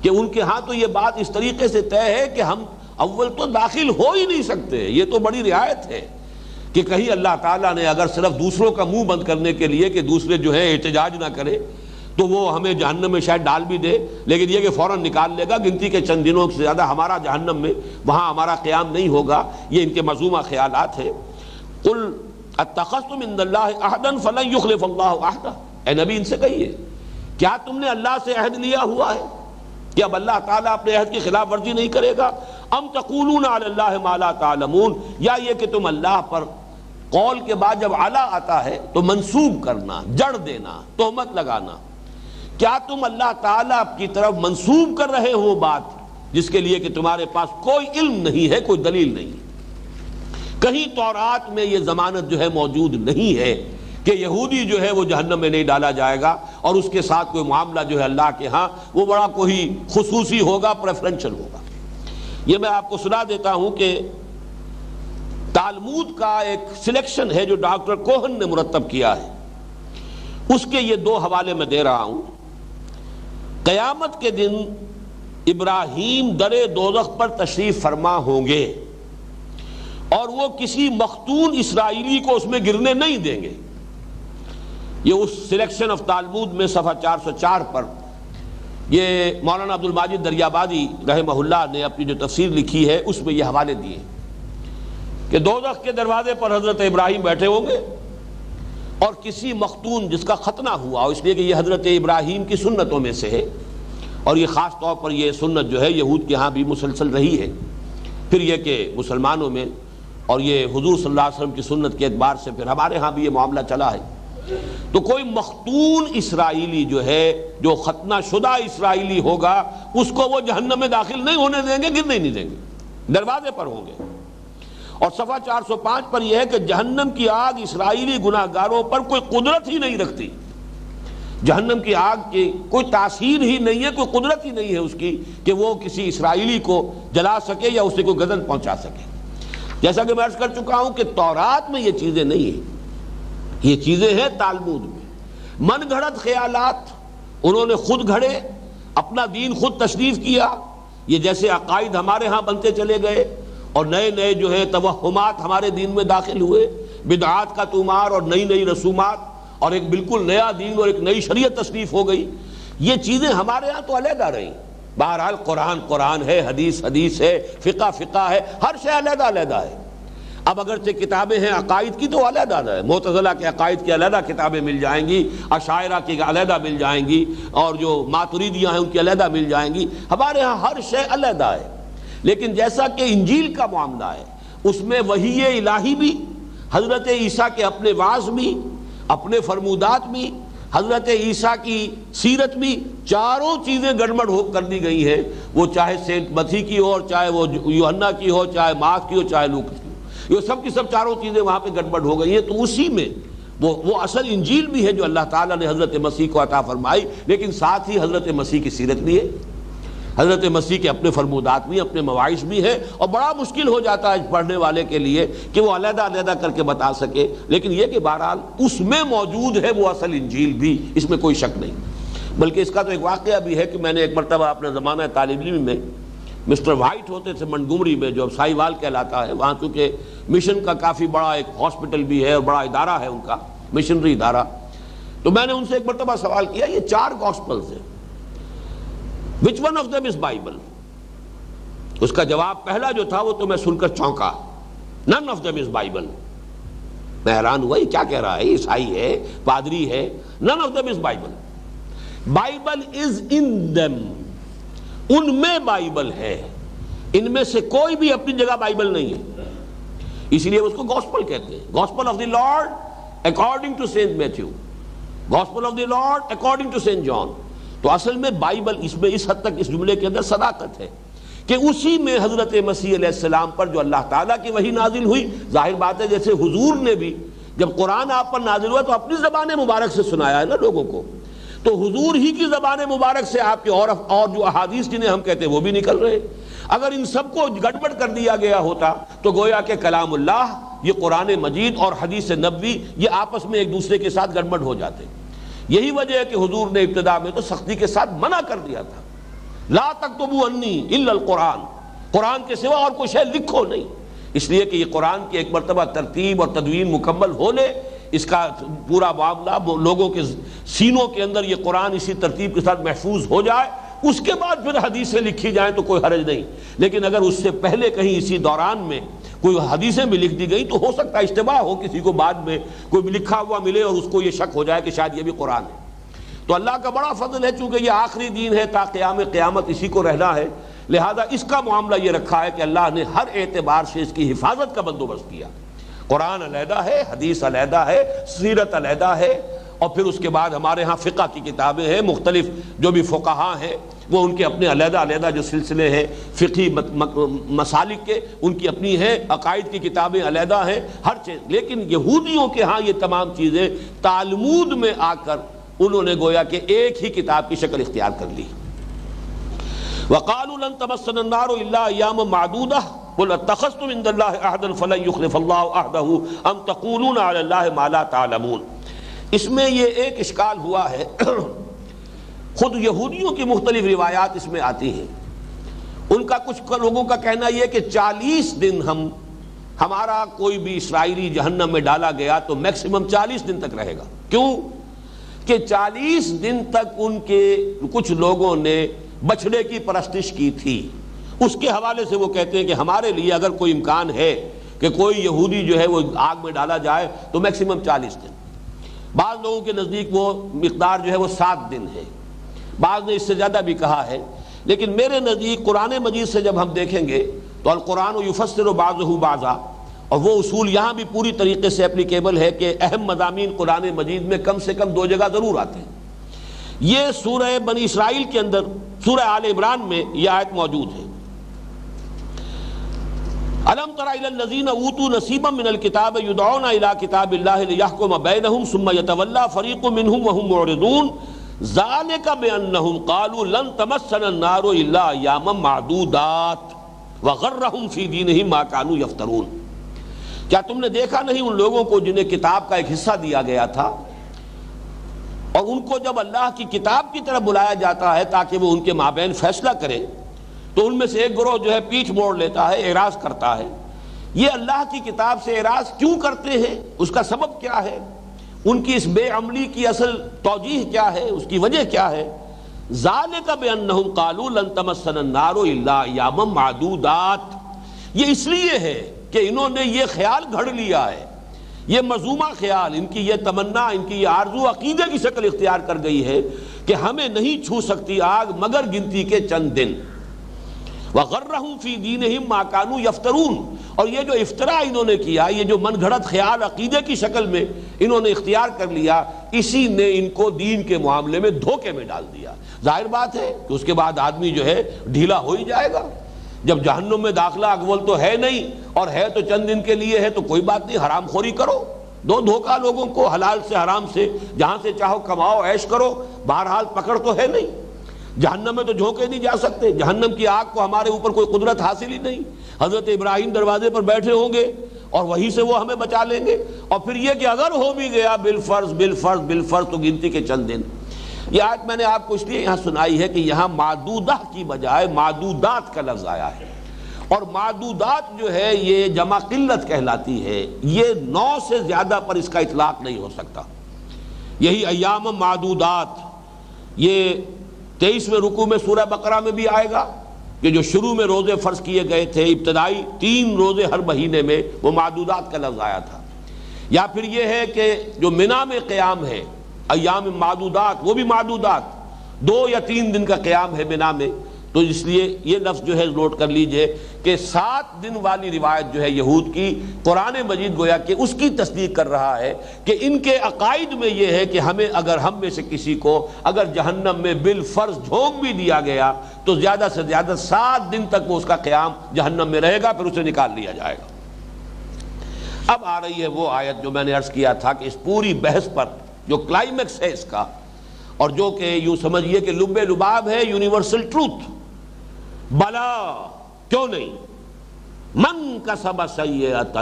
کہ ان کے ہاں تو یہ بات اس طریقے سے طے ہے کہ ہم اول تو داخل ہو ہی نہیں سکتے. یہ تو بڑی رعایت ہے کہ کہیں اللہ تعالیٰ نے اگر صرف دوسروں کا منہ بند کرنے کے لیے کہ دوسرے جو ہے احتجاج نہ کرے تو وہ ہمیں جہنم میں شاید ڈال بھی دے، لیکن یہ کہ فوراً نکال لے گا، گنتی کے چند دنوں سے زیادہ ہمارا جہنم میں وہاں ہمارا قیام نہیں ہوگا. یہ ان کے مذمومہ خیالات ہیں. قل اتخذتم عند اللہ عہدا فلن یخلف اللہ عہدہ، اے نبی ان سے کہیے کیا تم نے اللہ سے عہد لیا ہوا ہے کہ اب اللہ تعالیٰ اپنے عہد کی خلاف ورزی نہیں کرے گا؟ ام تقولون علی اللہ ما لا تعلمون، یا یہ کہ تم اللہ پر قول کے بعد جب علی آتا ہے تو منسوب کرنا، جڑ دینا، تہمت لگانا. کیا تم اللہ تعالیٰ کی طرف منسوب کر رہے ہو بات جس کے لیے کہ تمہارے پاس کوئی علم نہیں ہے، کوئی دلیل نہیں ہے؟ کہیں تورات میں یہ ضمانت جو ہے موجود نہیں ہے کہ یہودی جو ہے وہ جہنم میں نہیں ڈالا جائے گا اور اس کے ساتھ کوئی معاملہ جو ہے اللہ کے ہاں وہ بڑا کوئی خصوصی ہوگا، پریفرنشل ہوگا. یہ میں آپ کو سنا دیتا ہوں کہ تالمود کا ایک سلیکشن ہے جو ڈاکٹر کوہن نے مرتب کیا ہے، اس کے یہ دو حوالے میں دے رہا ہوں. قیامت کے دن ابراہیم در دوزخ پر تشریف فرما ہوں گے اور وہ کسی مختون اسرائیلی کو اس میں گرنے نہیں دیں گے. یہ اس سلیکشن آف تالمود میں صفحہ 404 پر یہ مولانا عبد الماجد دریابادی رحمہ اللہ نے اپنی جو تفسیر لکھی ہے اس میں یہ حوالے دیے کہ دوزخ کے دروازے پر حضرت ابراہیم بیٹھے ہوں گے اور کسی مختون جس کا ختنہ ہوا، اس لیے کہ یہ حضرت ابراہیم کی سنتوں میں سے ہے اور یہ خاص طور پر یہ سنت جو ہے یہود کے ہاں بھی مسلسل رہی ہے. پھر یہ کہ مسلمانوں میں اور یہ حضور صلی اللہ علیہ وسلم کی سنت کے اعتبار سے پھر ہمارے ہاں بھی یہ معاملہ چلا ہے. تو کوئی مختون اسرائیلی جو ہے، جو ختنہ شدہ اسرائیلی ہوگا، اس کو وہ جہنم میں داخل نہیں ہونے دیں گے، گرنے نہیں دیں گے، دروازے پر ہوں گے. اور صفحہ 405 پر یہ ہے کہ جہنم کی آگ اسرائیلی گناہ گاروں پر کوئی قدرت ہی نہیں رکھتی. جہنم کی آگ کی کوئی تاثیر ہی نہیں ہے، کوئی قدرت ہی نہیں ہے اس کی کہ وہ کسی اسرائیلی کو جلا سکے یا اسے کوئی گزن پہنچا سکے. جیسا کہ میں عرض کر چکا ہوں کہ تورات میں یہ چیزیں نہیں ہیں، یہ چیزیں ہیں تالمود میں. من گھڑت خیالات انہوں نے خود گھڑے، اپنا دین خود تشریف کیا. یہ جیسے عقائد ہمارے ہاں بنتے چلے گئے اور نئے نئے جو ہے توہمات ہمارے دین میں داخل ہوئے، بدعات کا طومار اور نئی نئی رسومات اور ایک بالکل نیا دین اور ایک نئی شریعت تصنیف ہو گئی. یہ چیزیں ہمارے ہاں تو علیحدہ رہیں. بہرحال قرآن قرآن ہے، حدیث حدیث ہے، فقہ فقہ ہے، ہر شے علیحدہ علیحدہ ہے. اب اگرچہ کتابیں ہیں عقائد کی تو علیحدہ ہے، معتزلہ کے عقائد کی علیحدہ کتابیں مل جائیں گی، اشاعرہ کی علیحدہ مل جائیں گی، اور جو ماتریدیاں ہیں ان کی علیحدہ مل جائیں گی. ہمارے ہاں ہر شے علیحدہ ہے. لیکن جیسا کہ انجیل کا معاملہ ہے اس میں وحی الہی بھی، حضرت عیسیٰ کے اپنے وعظ بھی، اپنے فرمودات بھی، حضرت عیسیٰ کی سیرت بھی، چاروں چیزیں گڑبڑ ہو کر دی گئی ہیں. وہ چاہے سینٹ متی کی ہو، چاہے وہ یوحنا کی ہو، چاہے مارک کی ہو، چاہے لوکس کی ہو، یہ سب کی سب چاروں چیزیں وہاں پہ گڑبڑ ہو گئی ہیں. تو اسی میں وہ اصل انجیل بھی ہے جو اللہ تعالیٰ نے حضرت مسیح کو عطا فرمائی، لیکن ساتھ ہی حضرت مسیح کی سیرت بھی ہے، حضرت مسیح کے اپنے فرمودات بھی، اپنے مواعظ بھی ہیں. اور بڑا مشکل ہو جاتا ہے پڑھنے والے کے لیے کہ وہ علیحدہ علیحدہ کر کے بتا سکے. لیکن یہ کہ بہرحال اس میں موجود ہے وہ اصل انجیل بھی، اس میں کوئی شک نہیں. بلکہ اس کا تو ایک واقعہ بھی ہے کہ میں نے ایک مرتبہ اپنے زمانہ طالب علم میں مسٹر وائٹ ہوتے تھے منٹگومری میں، جو اب سائی وال کہلاتا ہے، وہاں چونکہ مشن کا کافی بڑا ایک ہاسپٹل بھی ہے اور بڑا ادارہ ہے ان کا، مشنری ادارہ. تو میں نے ان سے ایک مرتبہ سوال کیا، یہ 4 گاسپلز ہیں، which one of them is Bible؟ اس کا جواب پہلا جو تھا وہ تو میں سن کر چونکا، none of them is Bible. میں حیران ہوا یہ کیا کہہ رہا ہے، عیسائی ہے، پادری ہے، none of them is Bible. Bible is in them، ان میں بائبل ہے، ان میں سے کوئی بھی اپنی جگہ بائبل نہیں ہے. اسی لیے اس کو گاسپل کہتے ہیں، gospel of the Lord according to Saint Matthew, gospel of the Lord according to Saint John. تو اصل میں بائبل اس میں اس حد تک اس جملے کے اندر صداقت ہے کہ اسی میں حضرت مسیح علیہ السلام پر جو اللہ تعالیٰ کی وحی نازل ہوئی. ظاہر بات ہے جیسے حضور نے بھی جب قرآن آپ پر نازل ہوا تو اپنی زبان مبارک سے سنایا ہے نا لوگوں کو، تو حضور ہی کی زبان مبارک سے آپ کے اور جو احادیث جنہیں ہم کہتے ہیں وہ بھی نکل رہے. اگر ان سب کو گڑبڑ کر دیا گیا ہوتا تو گویا کہ کلام اللہ، یہ قرآن مجید اور حدیث نبوی، یہ آپس میں ایک دوسرے کے ساتھ گڑبڑ ہو جاتے. یہی وجہ ہے کہ حضور نے ابتدا میں تو سختی کے ساتھ منع کر دیا تھا لا تکتبوا انی الا القرآن، قرآن کے سوا اور کوئی شے لکھو نہیں، اس لیے کہ یہ قرآن کی ایک مرتبہ ترتیب اور تدوین مکمل ہو لے، اس کا پورا معاملہ لوگوں کے سینوں کے اندر یہ قرآن اسی ترتیب کے ساتھ محفوظ ہو جائے، اس کے بعد پھر حدیثیں لکھی جائیں تو کوئی حرج نہیں۔ لیکن اگر اس سے پہلے کہیں اسی دوران میں کوئی حدیثیں بھی لکھ دی گئی تو ہو سکتا ہے اشتباہ ہو، کسی کو بعد میں کوئی بھی لکھا ہوا ملے اور اس کو یہ شک ہو جائے کہ شاید یہ بھی قرآن ہے۔ تو اللہ کا بڑا فضل ہے، چونکہ یہ آخری دین ہے، تا قیام قیامت اسی کو رہنا ہے، لہذا اس کا معاملہ یہ رکھا ہے کہ اللہ نے ہر اعتبار سے اس کی حفاظت کا بندوبست کیا۔ قرآن علیحدہ ہے، حدیث علیحدہ ہے، سیرت علیحدہ ہے، اور پھر اس کے بعد ہمارے ہاں فقہ کی کتابیں ہیں، مختلف جو بھی فقہا ہیں وہ ان کے اپنے علیحدہ علیحدہ جو سلسلے ہیں فقہی مسالک کے، ان کی اپنی ہیں، عقائد کی کتابیں علیحدہ ہیں، ہر چیز۔ لیکن یہودیوں کے ہاں یہ تمام چیزیں تالمود میں آ کر انہوں نے گویا کہ ایک ہی کتاب کی شکل اختیار کر لی۔ وَقَالُوا لَن تَمَسَّنَا النَّارُ إِلَّا أَيَّامًا مَّعْدُودَةً قُلْ أَتَّخَذْتُمْ عِندَ اللَّهِ عَهْدًا فَلَن يُخْلِفَ اللَّهُ عَهْدَهُ أَمْ تَقُولُونَ عَلَى اللَّهِ مَا لَا تَعْلَمُونَ۔ اس میں یہ ایک اشکال ہوا ہے، خود یہودیوں کی مختلف روایات اس میں آتی ہیں۔ ان کا کچھ لوگوں کا کہنا یہ کہ 40 دن ہمارا کوئی بھی اسرائیلی جہنم میں ڈالا گیا تو میکسیمم 40 دن تک رہے گا۔ کیوں کہ 40 دن تک ان کے کچھ لوگوں نے بچھڑے کی پرستش کی تھی، اس کے حوالے سے وہ کہتے ہیں کہ ہمارے لیے اگر کوئی امکان ہے کہ کوئی یہودی جو ہے وہ آگ میں ڈالا جائے تو میکسیمم 40 دن۔ بعض لوگوں کے نزدیک وہ مقدار جو ہے وہ 7 دن ہے، بعض نے اس سے زیادہ بھی کہا ہے، لیکن میرے نزدیک قرآن مجید سے جب ہم دیکھیں گے تو القرآن یفسر بعضہ بعضا، اور وہ اصول یہاں بھی پوری طریقے سے اپلیکیبل ہے کہ اہم مضامین قرآن مجید میں کم سے کم 2 جگہ ضرور آتے ہیں۔ یہ سورہ بنی اسرائیل کے اندر سورہ آل عمران میں یہ آیت موجود ہے، الم تر الی الذین اوتوا نصیبا من الکتاب یدعون الی کتاب اللہ لیحکم بینہم ثم یتولی فریق منہم وہم معرضون ذلک بانہم قالوا لن تمسنا النار الا ایاما معدودات وغرہم فی دینہم ما کانوا یفترون۔ کیا تم نے دیکھا نہیں ان لوگوں کو جنہیں کتاب کا ایک حصہ دیا گیا تھا، اور ان کو جب اللہ کی کتاب کی طرف بلایا جاتا ہے تاکہ وہ ان کے مابین فیصلہ کرے تو ان میں سے ایک گروہ جو ہے پیٹھ موڑ لیتا ہے، اعراض کرتا ہے۔ یہ اللہ کی کتاب سے اعراض کیوں کرتے ہیں، اس کا سبب کیا ہے، ان کی اس بے عملی کی اصل توجیہ کیا ہے، اس کی وجہ کیا ہے؟ ذالک بانہم قالوا لن تمسنا النار الا ایاما معدودات، یہ اس لیے ہے کہ انہوں نے یہ خیال گھڑ لیا ہے، یہ مذمومہ خیال، ان کی یہ تمنا، ان کی یہ آرزو عقیدے کی شکل اختیار کر گئی ہے کہ ہمیں نہیں چھو سکتی آگ مگر گنتی کے چند دن۔ وَغَرَّهُمْ فِي دِينِهِمْ مَا كَانُوا يَفْتَرُونَ، اور یہ جو افطرا انہوں نے کیا، یہ جو من گھڑت خیال عقیدے کی شکل میں انہوں نے اختیار کر لیا، اسی نے ان کو دین کے معاملے میں دھوکے میں ڈال دیا۔ ظاہر بات ہے کہ اس کے بعد آدمی جو ہے ڈھیلا ہو ہی جائے گا، جب جہنم میں داخلہ اول تو ہے نہیں اور ہے تو چند دن کے لیے ہے تو کوئی بات نہیں، حرام خوری کرو، دو دھوکہ لوگوں کو، حلال سے حرام سے جہاں سے چاہو کماؤ، عیش کرو، بہرحال پکڑ تو ہے نہیں۔ جہنم میں تو جھونکے نہیں جا سکتے، جہنم کی آگ کو ہمارے اوپر کوئی قدرت حاصل ہی نہیں۔ حضرت ابراہیم دروازے پر بیٹھے ہوں گے اور وہیں سے وہ ہمیں بچا لیں گے، اور پھر یہ کہ اگر ہو بھی گیا بالفرض بالفرض بالفرض تو گنتی کے چند دن۔ یہ آیت میں نے آپ کو اس لیے یہاں سنائی ہے کہ یہاں معدودہ کی بجائے معدودات کا لفظ آیا ہے، اور معدودات جو ہے یہ جمع قلت کہلاتی ہے، یہ 9 سے زیادہ پر اس کا اطلاق نہیں ہو سکتا۔ یہی ایام معدودات یہ 23ویں رکوع میں سورہ بقرہ میں بھی آئے گا کہ جو شروع میں روزے فرض کیے گئے تھے، ابتدائی 3 روزے ہر مہینے میں، وہ معدودات کا لفظ آیا تھا۔ یا پھر یہ ہے کہ جو منی میں قیام ہے، ایام معدودات، وہ بھی معدودات 2 یا 3 دن کا قیام ہے منی میں، تو اس لیے یہ لفظ جو ہے نوٹ کر لیجئے کہ 7 دن والی روایت جو ہے یہود کی، قرآن مجید گویا کہ اس کی تصدیق کر رہا ہے کہ ان کے عقائد میں یہ ہے کہ ہمیں اگر ہم میں سے کسی کو اگر جہنم میں بالفرض جھونک بھی دیا گیا تو زیادہ سے زیادہ 7 دن تک وہ اس کا قیام جہنم میں رہے گا، پھر اسے نکال لیا جائے گا۔ اب آ رہی ہے وہ آیت جو میں نے عرض کیا تھا کہ اس پوری بحث پر جو کلائمیکس ہے اس کا، اور جو کہ یوں سمجھیے کہ لب لباب ہے، یونیورسل ٹروتھ، بلا کیوں نہیں، من کسب سیئۃ،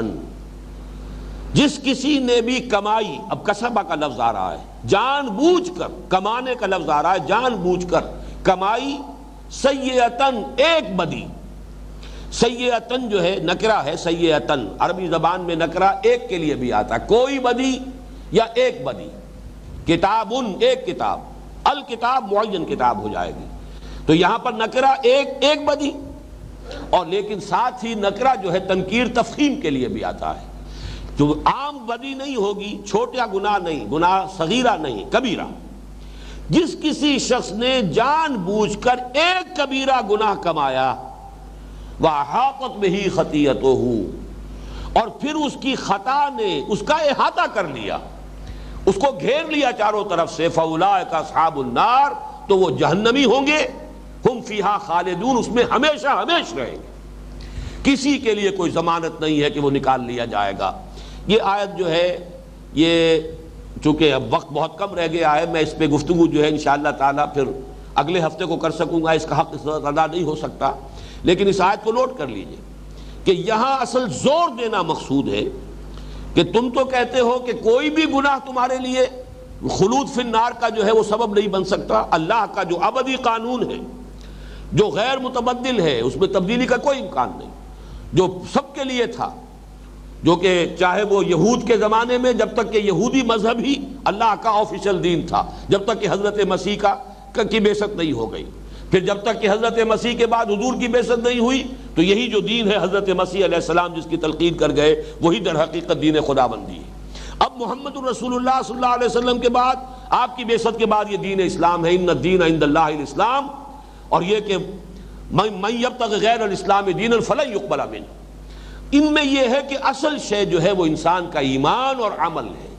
جس کسی نے بھی کمائی، اب کسبہ کا لفظ آ رہا ہے، جان بوجھ کر کمانے کا لفظ آ رہا ہے، جان بوجھ کر کمائی سیئتن ایک بدی. سیئتن جو ہے نکرہ ہے، سیئتن عربی زبان میں نکرہ ایک کے لیے بھی آتا ہے، کوئی بدی یا ایک بدی. کتابن ایک کتاب، الکتاب معین کتاب ہو جائے گی. تو یہاں پر نکرہ ایک بدی، اور لیکن ساتھ ہی نکرہ جو ہے تنکیر تفخیم کے لیے بھی آتا ہے. جو عام بدی نہیں ہوگی، چھوٹا گناہ نہیں، گناہ صغیرہ نہیں، کبیرہ. جس کسی شخص نے جان بوجھ کر ایک کبیرہ گناہ کمایا، وَأَحَاطَتْ بِهِ خَطِيئَتُهُ، اور پھر اس کی خطا نے اس کا احاطہ کر لیا، اس کو گھیر لیا چاروں طرف سے، فَأُولَٰئِكَ أَصْحَابُ النَّارِ، تو وہ جہنمی ہوں گے، ہم فیہا خالدون، اس میں ہمیشہ ہمیش رہیں گے، کسی کے لیے کوئی ضمانت نہیں ہے کہ وہ نکال لیا جائے گا. یہ آیت جو ہے، یہ چونکہ اب وقت بہت کم رہ گیا ہے، میں اس پہ گفتگو جو ہے انشاءاللہ تعالیٰ پھر اگلے ہفتے کو کر سکوں گا، اس کا حق اس وقت ادا نہیں ہو سکتا. لیکن اس آیت کو نوٹ کر لیجئے کہ یہاں اصل زور دینا مقصود ہے کہ تم تو کہتے ہو کہ کوئی بھی گناہ تمہارے لیے خلود فی النار کا جو ہے وہ سبب نہیں بن سکتا. اللہ کا جو ابدی قانون ہے، جو غیر متبدل ہے، اس میں تبدیلی کا کوئی امکان نہیں، جو سب کے لیے تھا، جو کہ چاہے وہ یہود کے زمانے میں جب تک کہ یہودی مذہب ہی اللہ کا آفیشل دین تھا، جب تک کہ حضرت مسیح کی بعثت نہیں ہو گئی، پھر جب تک کہ حضرت مسیح کے بعد حضور کی بعثت نہیں ہوئی، تو یہی جو دین ہے حضرت مسیح علیہ السلام جس کی تلقین کر گئے، وہی در حقیقت دین خدا بندی ہے. اب محمد الرسول اللہ صلی اللہ علیہ وسلم کے بعد، آپ کی بعثت کے بعد، یہ دین اسلام ہے. ان الدین عند اللہ الاسلام، اور یہ کہ من یبتغی غیر الاسلام دینا فلن یقبل منہ. ان میں یہ ہے کہ اصل شے جو ہے وہ انسان کا ایمان اور عمل ہے.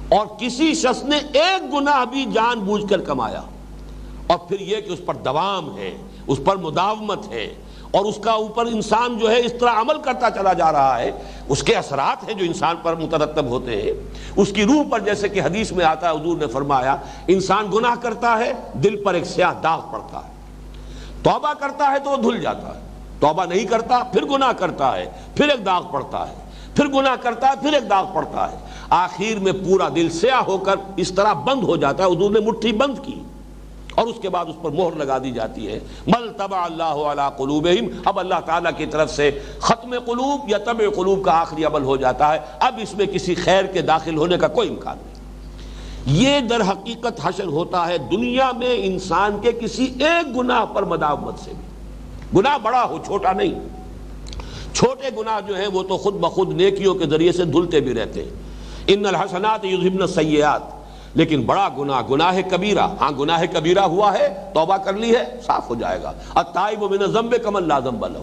اور کسی شخص نے ایک گناہ بھی جان بوجھ کر کمایا، اور پھر یہ کہ اس پر دوام ہے، اس پر مداومت ہے، اور اس کا اوپر انسان جو ہے اس طرح عمل کرتا چلا جا رہا ہے، اس کے اثرات ہیں جو انسان پر مترتب ہوتے ہیں. اس کی روح پر، جیسے کہ حدیث میں آتا ہے، حضور نے فرمایا انسان گناہ کرتا ہے، دل پر ایک سیاہ داغ پڑتا ہے، توبہ کرتا ہے تو وہ دھل جاتا ہے، توبہ نہیں کرتا پھر گناہ کرتا ہے، پھر ایک داغ پڑتا ہے، پھر گناہ کرتا ہے، پھر ایک داغ پڑتا ہے، آخر میں پورا دل سیاہ ہو کر اس طرح بند ہو جاتا ہے. حضور نے مٹھی بند کی اور اس کے بعد اس پر مہر لگا دی جاتی ہے. مل طبع اللہ علی قلوبہم، اب اللہ تعالیٰ کی طرف سے ختم قلوب یا طبع قلوب کا آخری عمل ہو جاتا ہے. اب اس میں کسی خیر کے داخل ہونے کا کوئی امکان نہیں. یہ در حقیقت حشر ہوتا ہے دنیا میں انسان کے کسی ایک گناہ پر مداومت سے بھی، گناہ بڑا ہو چھوٹا نہیں. چھوٹے گناہ جو ہیں وہ تو خود بخود نیکیوں کے ذریعے سے دھلتے بھی رہتے ہیں. ان الحسنات یذہبن السیئات. لیکن بڑا گناہ، گناہ کبیرہ، ہاں گناہ کبیرہ ہوا ہے، توبہ کر لی ہے، صاف ہو جائے گا. التائب من الذنب کمن لا ذنب لہ.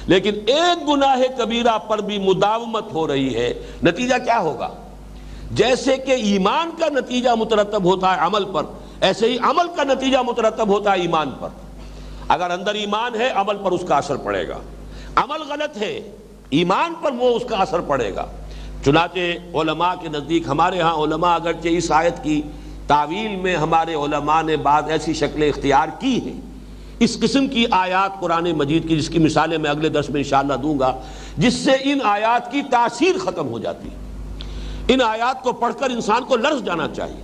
لیکن ایک گناہ کبیرہ پر بھی مداومت ہو رہی ہے، نتیجہ کیا ہوگا؟ جیسے کہ ایمان کا نتیجہ مترتب ہوتا ہے عمل پر، ایسے ہی عمل کا نتیجہ مترتب ہوتا ہے ایمان پر. اگر اندر ایمان ہے، عمل پر اس کا اثر پڑے گا. عمل غلط ہے، ایمان پر وہ اس کا اثر پڑے گا. چنانچہ علماء کے نزدیک، ہمارے ہاں علماء اگرچہ اس آیت کی تعویل میں ہمارے علماء نے بعض ایسی شکلیں اختیار کی ہیں، اس قسم کی آیات قرآن مجید کی، جس کی مثالیں میں اگلے درس میں انشاءاللہ دوں گا، جس سے ان آیات کی تاثیر ختم ہو جاتی ہے. ان آیات کو پڑھ کر انسان کو لرز جانا چاہیے.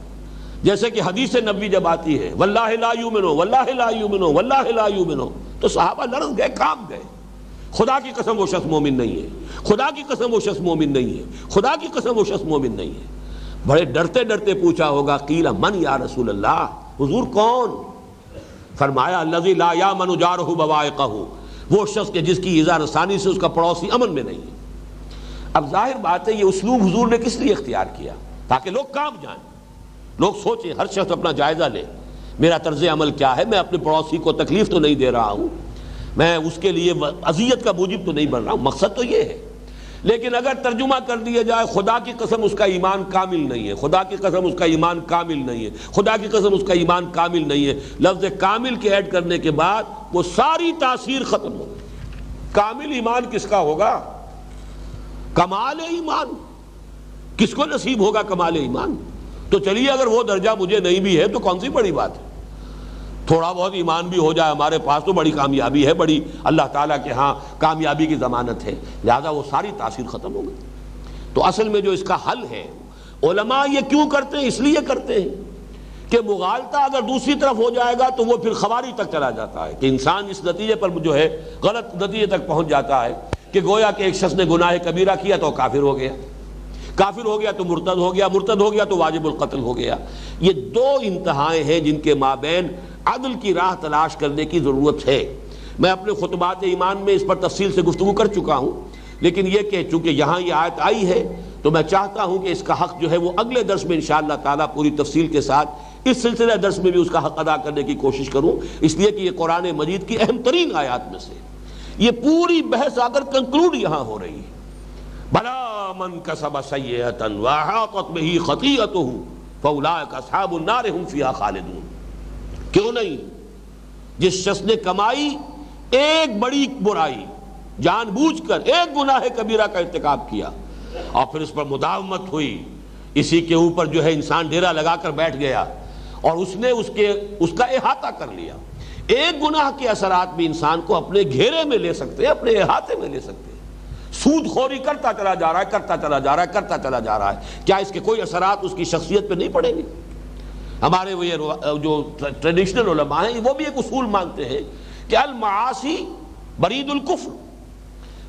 جیسے کہ حدیث نبوی جب آتی ہے، واللہ لا یؤمنو واللہ لا یؤمنو واللہ لا یؤمنو، تو صحابہ لرز گئے، کام گئے. خدا کی قسم وہ شخص مومن نہیں ہے، خدا کی قسم وہ شخص مومن نہیں ہے، خدا کی قسم وہ شخص مومن نہیں ہے. بڑے ڈرتے ڈرتے پوچھا ہوگا، قیل من یا رسول اللہ، حضور کون؟ فرمایا الذی لا یامن جارہ بوائقہ، وہ شخص کہ جس کی ایذا رسانی سے اس کا پڑوسی امن میں نہیں ہے. اب ظاہر بات ہے یہ اسلوب حضور نے کس لیے اختیار کیا؟ تاکہ لوگ کام جائیں، لوگ سوچیں، ہر شخص اپنا جائزہ لے، میرا طرز عمل کیا ہے، میں اپنے پڑوسی کو تکلیف تو نہیں دے رہا ہوں، میں اس کے لیے اذیت کا موجب تو نہیں بن رہا ہوں. مقصد تو یہ ہے. لیکن اگر ترجمہ کر دیا جائے خدا کی قسم اس کا ایمان کامل نہیں ہے، خدا کی قسم اس کا ایمان کامل نہیں ہے، خدا کی قسم اس کا ایمان کامل نہیں ہے، لفظ کامل کے ایڈ کرنے کے بعد وہ ساری تاثیر ختم ہو گئی. کامل ایمان کس کا ہوگا؟ کمال ایمان کس کو نصیب ہوگا؟ کمال ایمان. تو چلیے اگر وہ درجہ مجھے نہیں بھی ہے تو کون سی بڑی بات ہے، تھوڑا بہت ایمان بھی ہو جائے ہمارے پاس تو بڑی کامیابی ہے، بڑی اللہ تعالیٰ کے ہاں کامیابی کی ضمانت ہے. لہذا وہ ساری تاثیر ختم ہو گئی. تو اصل میں جو اس کا حل ہے، علماء یہ کیوں کرتے ہیں؟ اس لیے کرتے ہیں کہ مغالطہ اگر دوسری طرف ہو جائے گا تو وہ پھر خواری تک چلا جاتا ہے، کہ انسان اس نتیجے پر جو ہے غلط نتیجے تک پہنچ جاتا ہے کہ گویا کہ ایک شخص نے گناہ کبیرہ کیا تو کافر ہو گیا، کافر ہو گیا تو مرتد ہو گیا، مرتد ہو گیا تو واجب القتل ہو گیا۔ یہ دو انتہائیں ہیں جن کے مابین عدل کی راہ تلاش کرنے کی ضرورت ہے۔ میں اپنے خطبات ایمان میں اس پر تفصیل سے گفتگو کر چکا ہوں، لیکن یہ کہ چونکہ یہاں یہ آیت آئی ہے تو میں چاہتا ہوں کہ اس کا حق جو ہے وہ اگلے درس میں انشاءاللہ تعالیٰ پوری تفصیل کے ساتھ اس سلسلہ درس میں بھی اس کا حق ادا کرنے کی کوشش کروں، اس لیے کہ یہ قرآن مجید کی اہم ترین آیات میں سے یہ پوری بحث اگر کنکلوڈ یہاں ہو رہی ہے۔ بلا من کسب سیئۃ واحاطت بہ خطیئتہ فاولئک اصحاب النار هم فیہا خالدون۔ کیوں نہیں؟ جس شخص نے کمائی ایک بڑی برائی، جان بوجھ کر ایک گناہ کبیرہ کا ارتکاب کیا اور پھر اس پر مداومت ہوئی، اسی کے اوپر جو ہے انسان ڈیرا لگا کر بیٹھ گیا اور اس نے اس کا احاطہ کر لیا۔ ایک گناہ کے اثرات بھی انسان کو اپنے گھیرے میں لے سکتے ہیں، اپنے احاطے میں لے سکتے ہیں۔ سود خوری کرتا چلا جا رہا ہے، کرتا چلا جا رہا ہے، کرتا چلا جا رہا ہے، کیا اس کے کوئی اثرات اس کی شخصیت پہ نہیں پڑیں گے؟ ہمارے وہ جو ٹریڈیشنل علماء ہیں وہ بھی ایک اصول مانتے ہیں کہ المعاصی برید الکفر،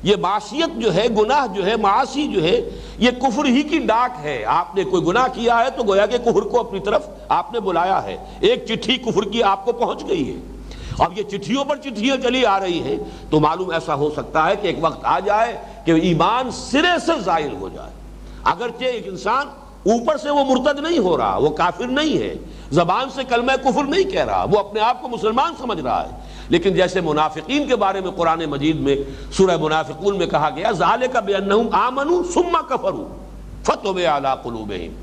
یہ معصیت جو ہے، گناہ جو ہے، معاصی جو ہے، یہ کفر ہی کی ڈاک ہے۔ آپ نے کوئی گناہ کیا ہے تو گویا کہ کفر کو اپنی طرف آپ نے بلایا ہے، ایک چٹھی کفر کی آپ کو پہنچ گئی ہے۔ اب یہ چٹھیوں پر چٹھیاں چلی آ رہی ہیں تو معلوم ایسا ہو سکتا ہے کہ ایک وقت آ جائے کہ ایمان سرے سے زائل ہو جائے۔ اگرچہ ایک انسان اوپر سے وہ مرتد نہیں ہو رہا، وہ کافر نہیں ہے، زبان سے کلمہ کفر نہیں کہہ رہا، وہ اپنے آپ کو مسلمان سمجھ رہا ہے، لیکن جیسے منافقین کے بارے میں قرآن مجید میں سورہ منافقون میں کہا گیا ذالک بانہم آمنوا ثم کفروا فتطبع علی قلوبہم،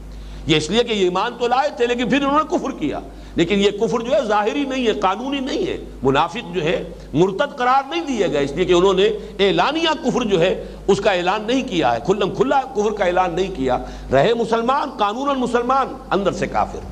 یہ اس لیے کہ یہ ایمان تو لائے تھے لیکن پھر انہوں نے کفر کیا، لیکن یہ کفر جو ہے ظاہری نہیں ہے، قانونی نہیں ہے۔ منافق جو ہے مرتد قرار نہیں دیے گئے اس لیے کہ انہوں نے اعلانیہ کفر جو ہے اس کا اعلان نہیں کیا ہے، کھلم کھلا کفر کا اعلان نہیں کیا، رہے مسلمان، قانوناً مسلمان، اندر سے کافر۔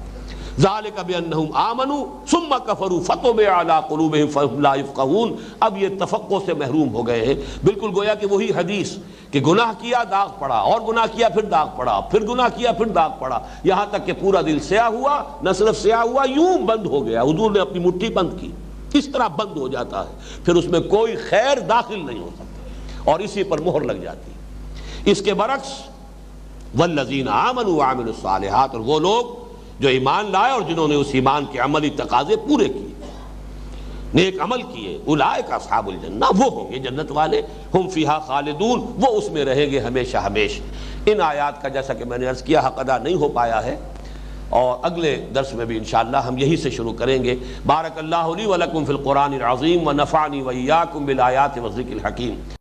ذالک بانہم آمنوا ثم کفروا فطبع علی قلوبہم فہم لا یفقہون۔ اب یہ تفقہ سے محروم ہو گئے ہیں، بالکل گویا کہ وہی حدیث کہ گناہ کیا داغ پڑا، اور گناہ کیا پھر داغ پڑا، پھر گناہ کیا پھر داغ پڑا، یہاں تک کہ پورا دل سیاہ ہوا، نہ صرف سیاہ ہوا، یوں بند ہو گیا، حضور نے اپنی مٹھی بند کی، اس طرح بند ہو جاتا ہے، پھر اس میں کوئی خیر داخل نہیں ہو سکتا اور اسی پر مہر لگ جاتی ہے۔ اس کے برعکس والذین آمنوا وعملوا الصالحات، اور وہ لوگ جو ایمان لائے اور جنہوں نے اس ایمان کے عملی تقاضے پورے کیے، نیک عمل کیے، اولئک اصحاب الجنہ، وہ ہوں گے جنت والے، ہم فیہا خالدون، وہ اس میں رہیں گے ہمیشہ ہمیشہ۔ ان آیات کا جیسا کہ میں نے عرض کیا حق ادا نہیں ہو پایا ہے، اور اگلے درس میں بھی انشاءاللہ ہم یہی سے شروع کریں گے۔ بارک اللہ لی ولکم فی القرآن العظیم ونفعنی وإیاکم بالآیات والذکر الحکیم۔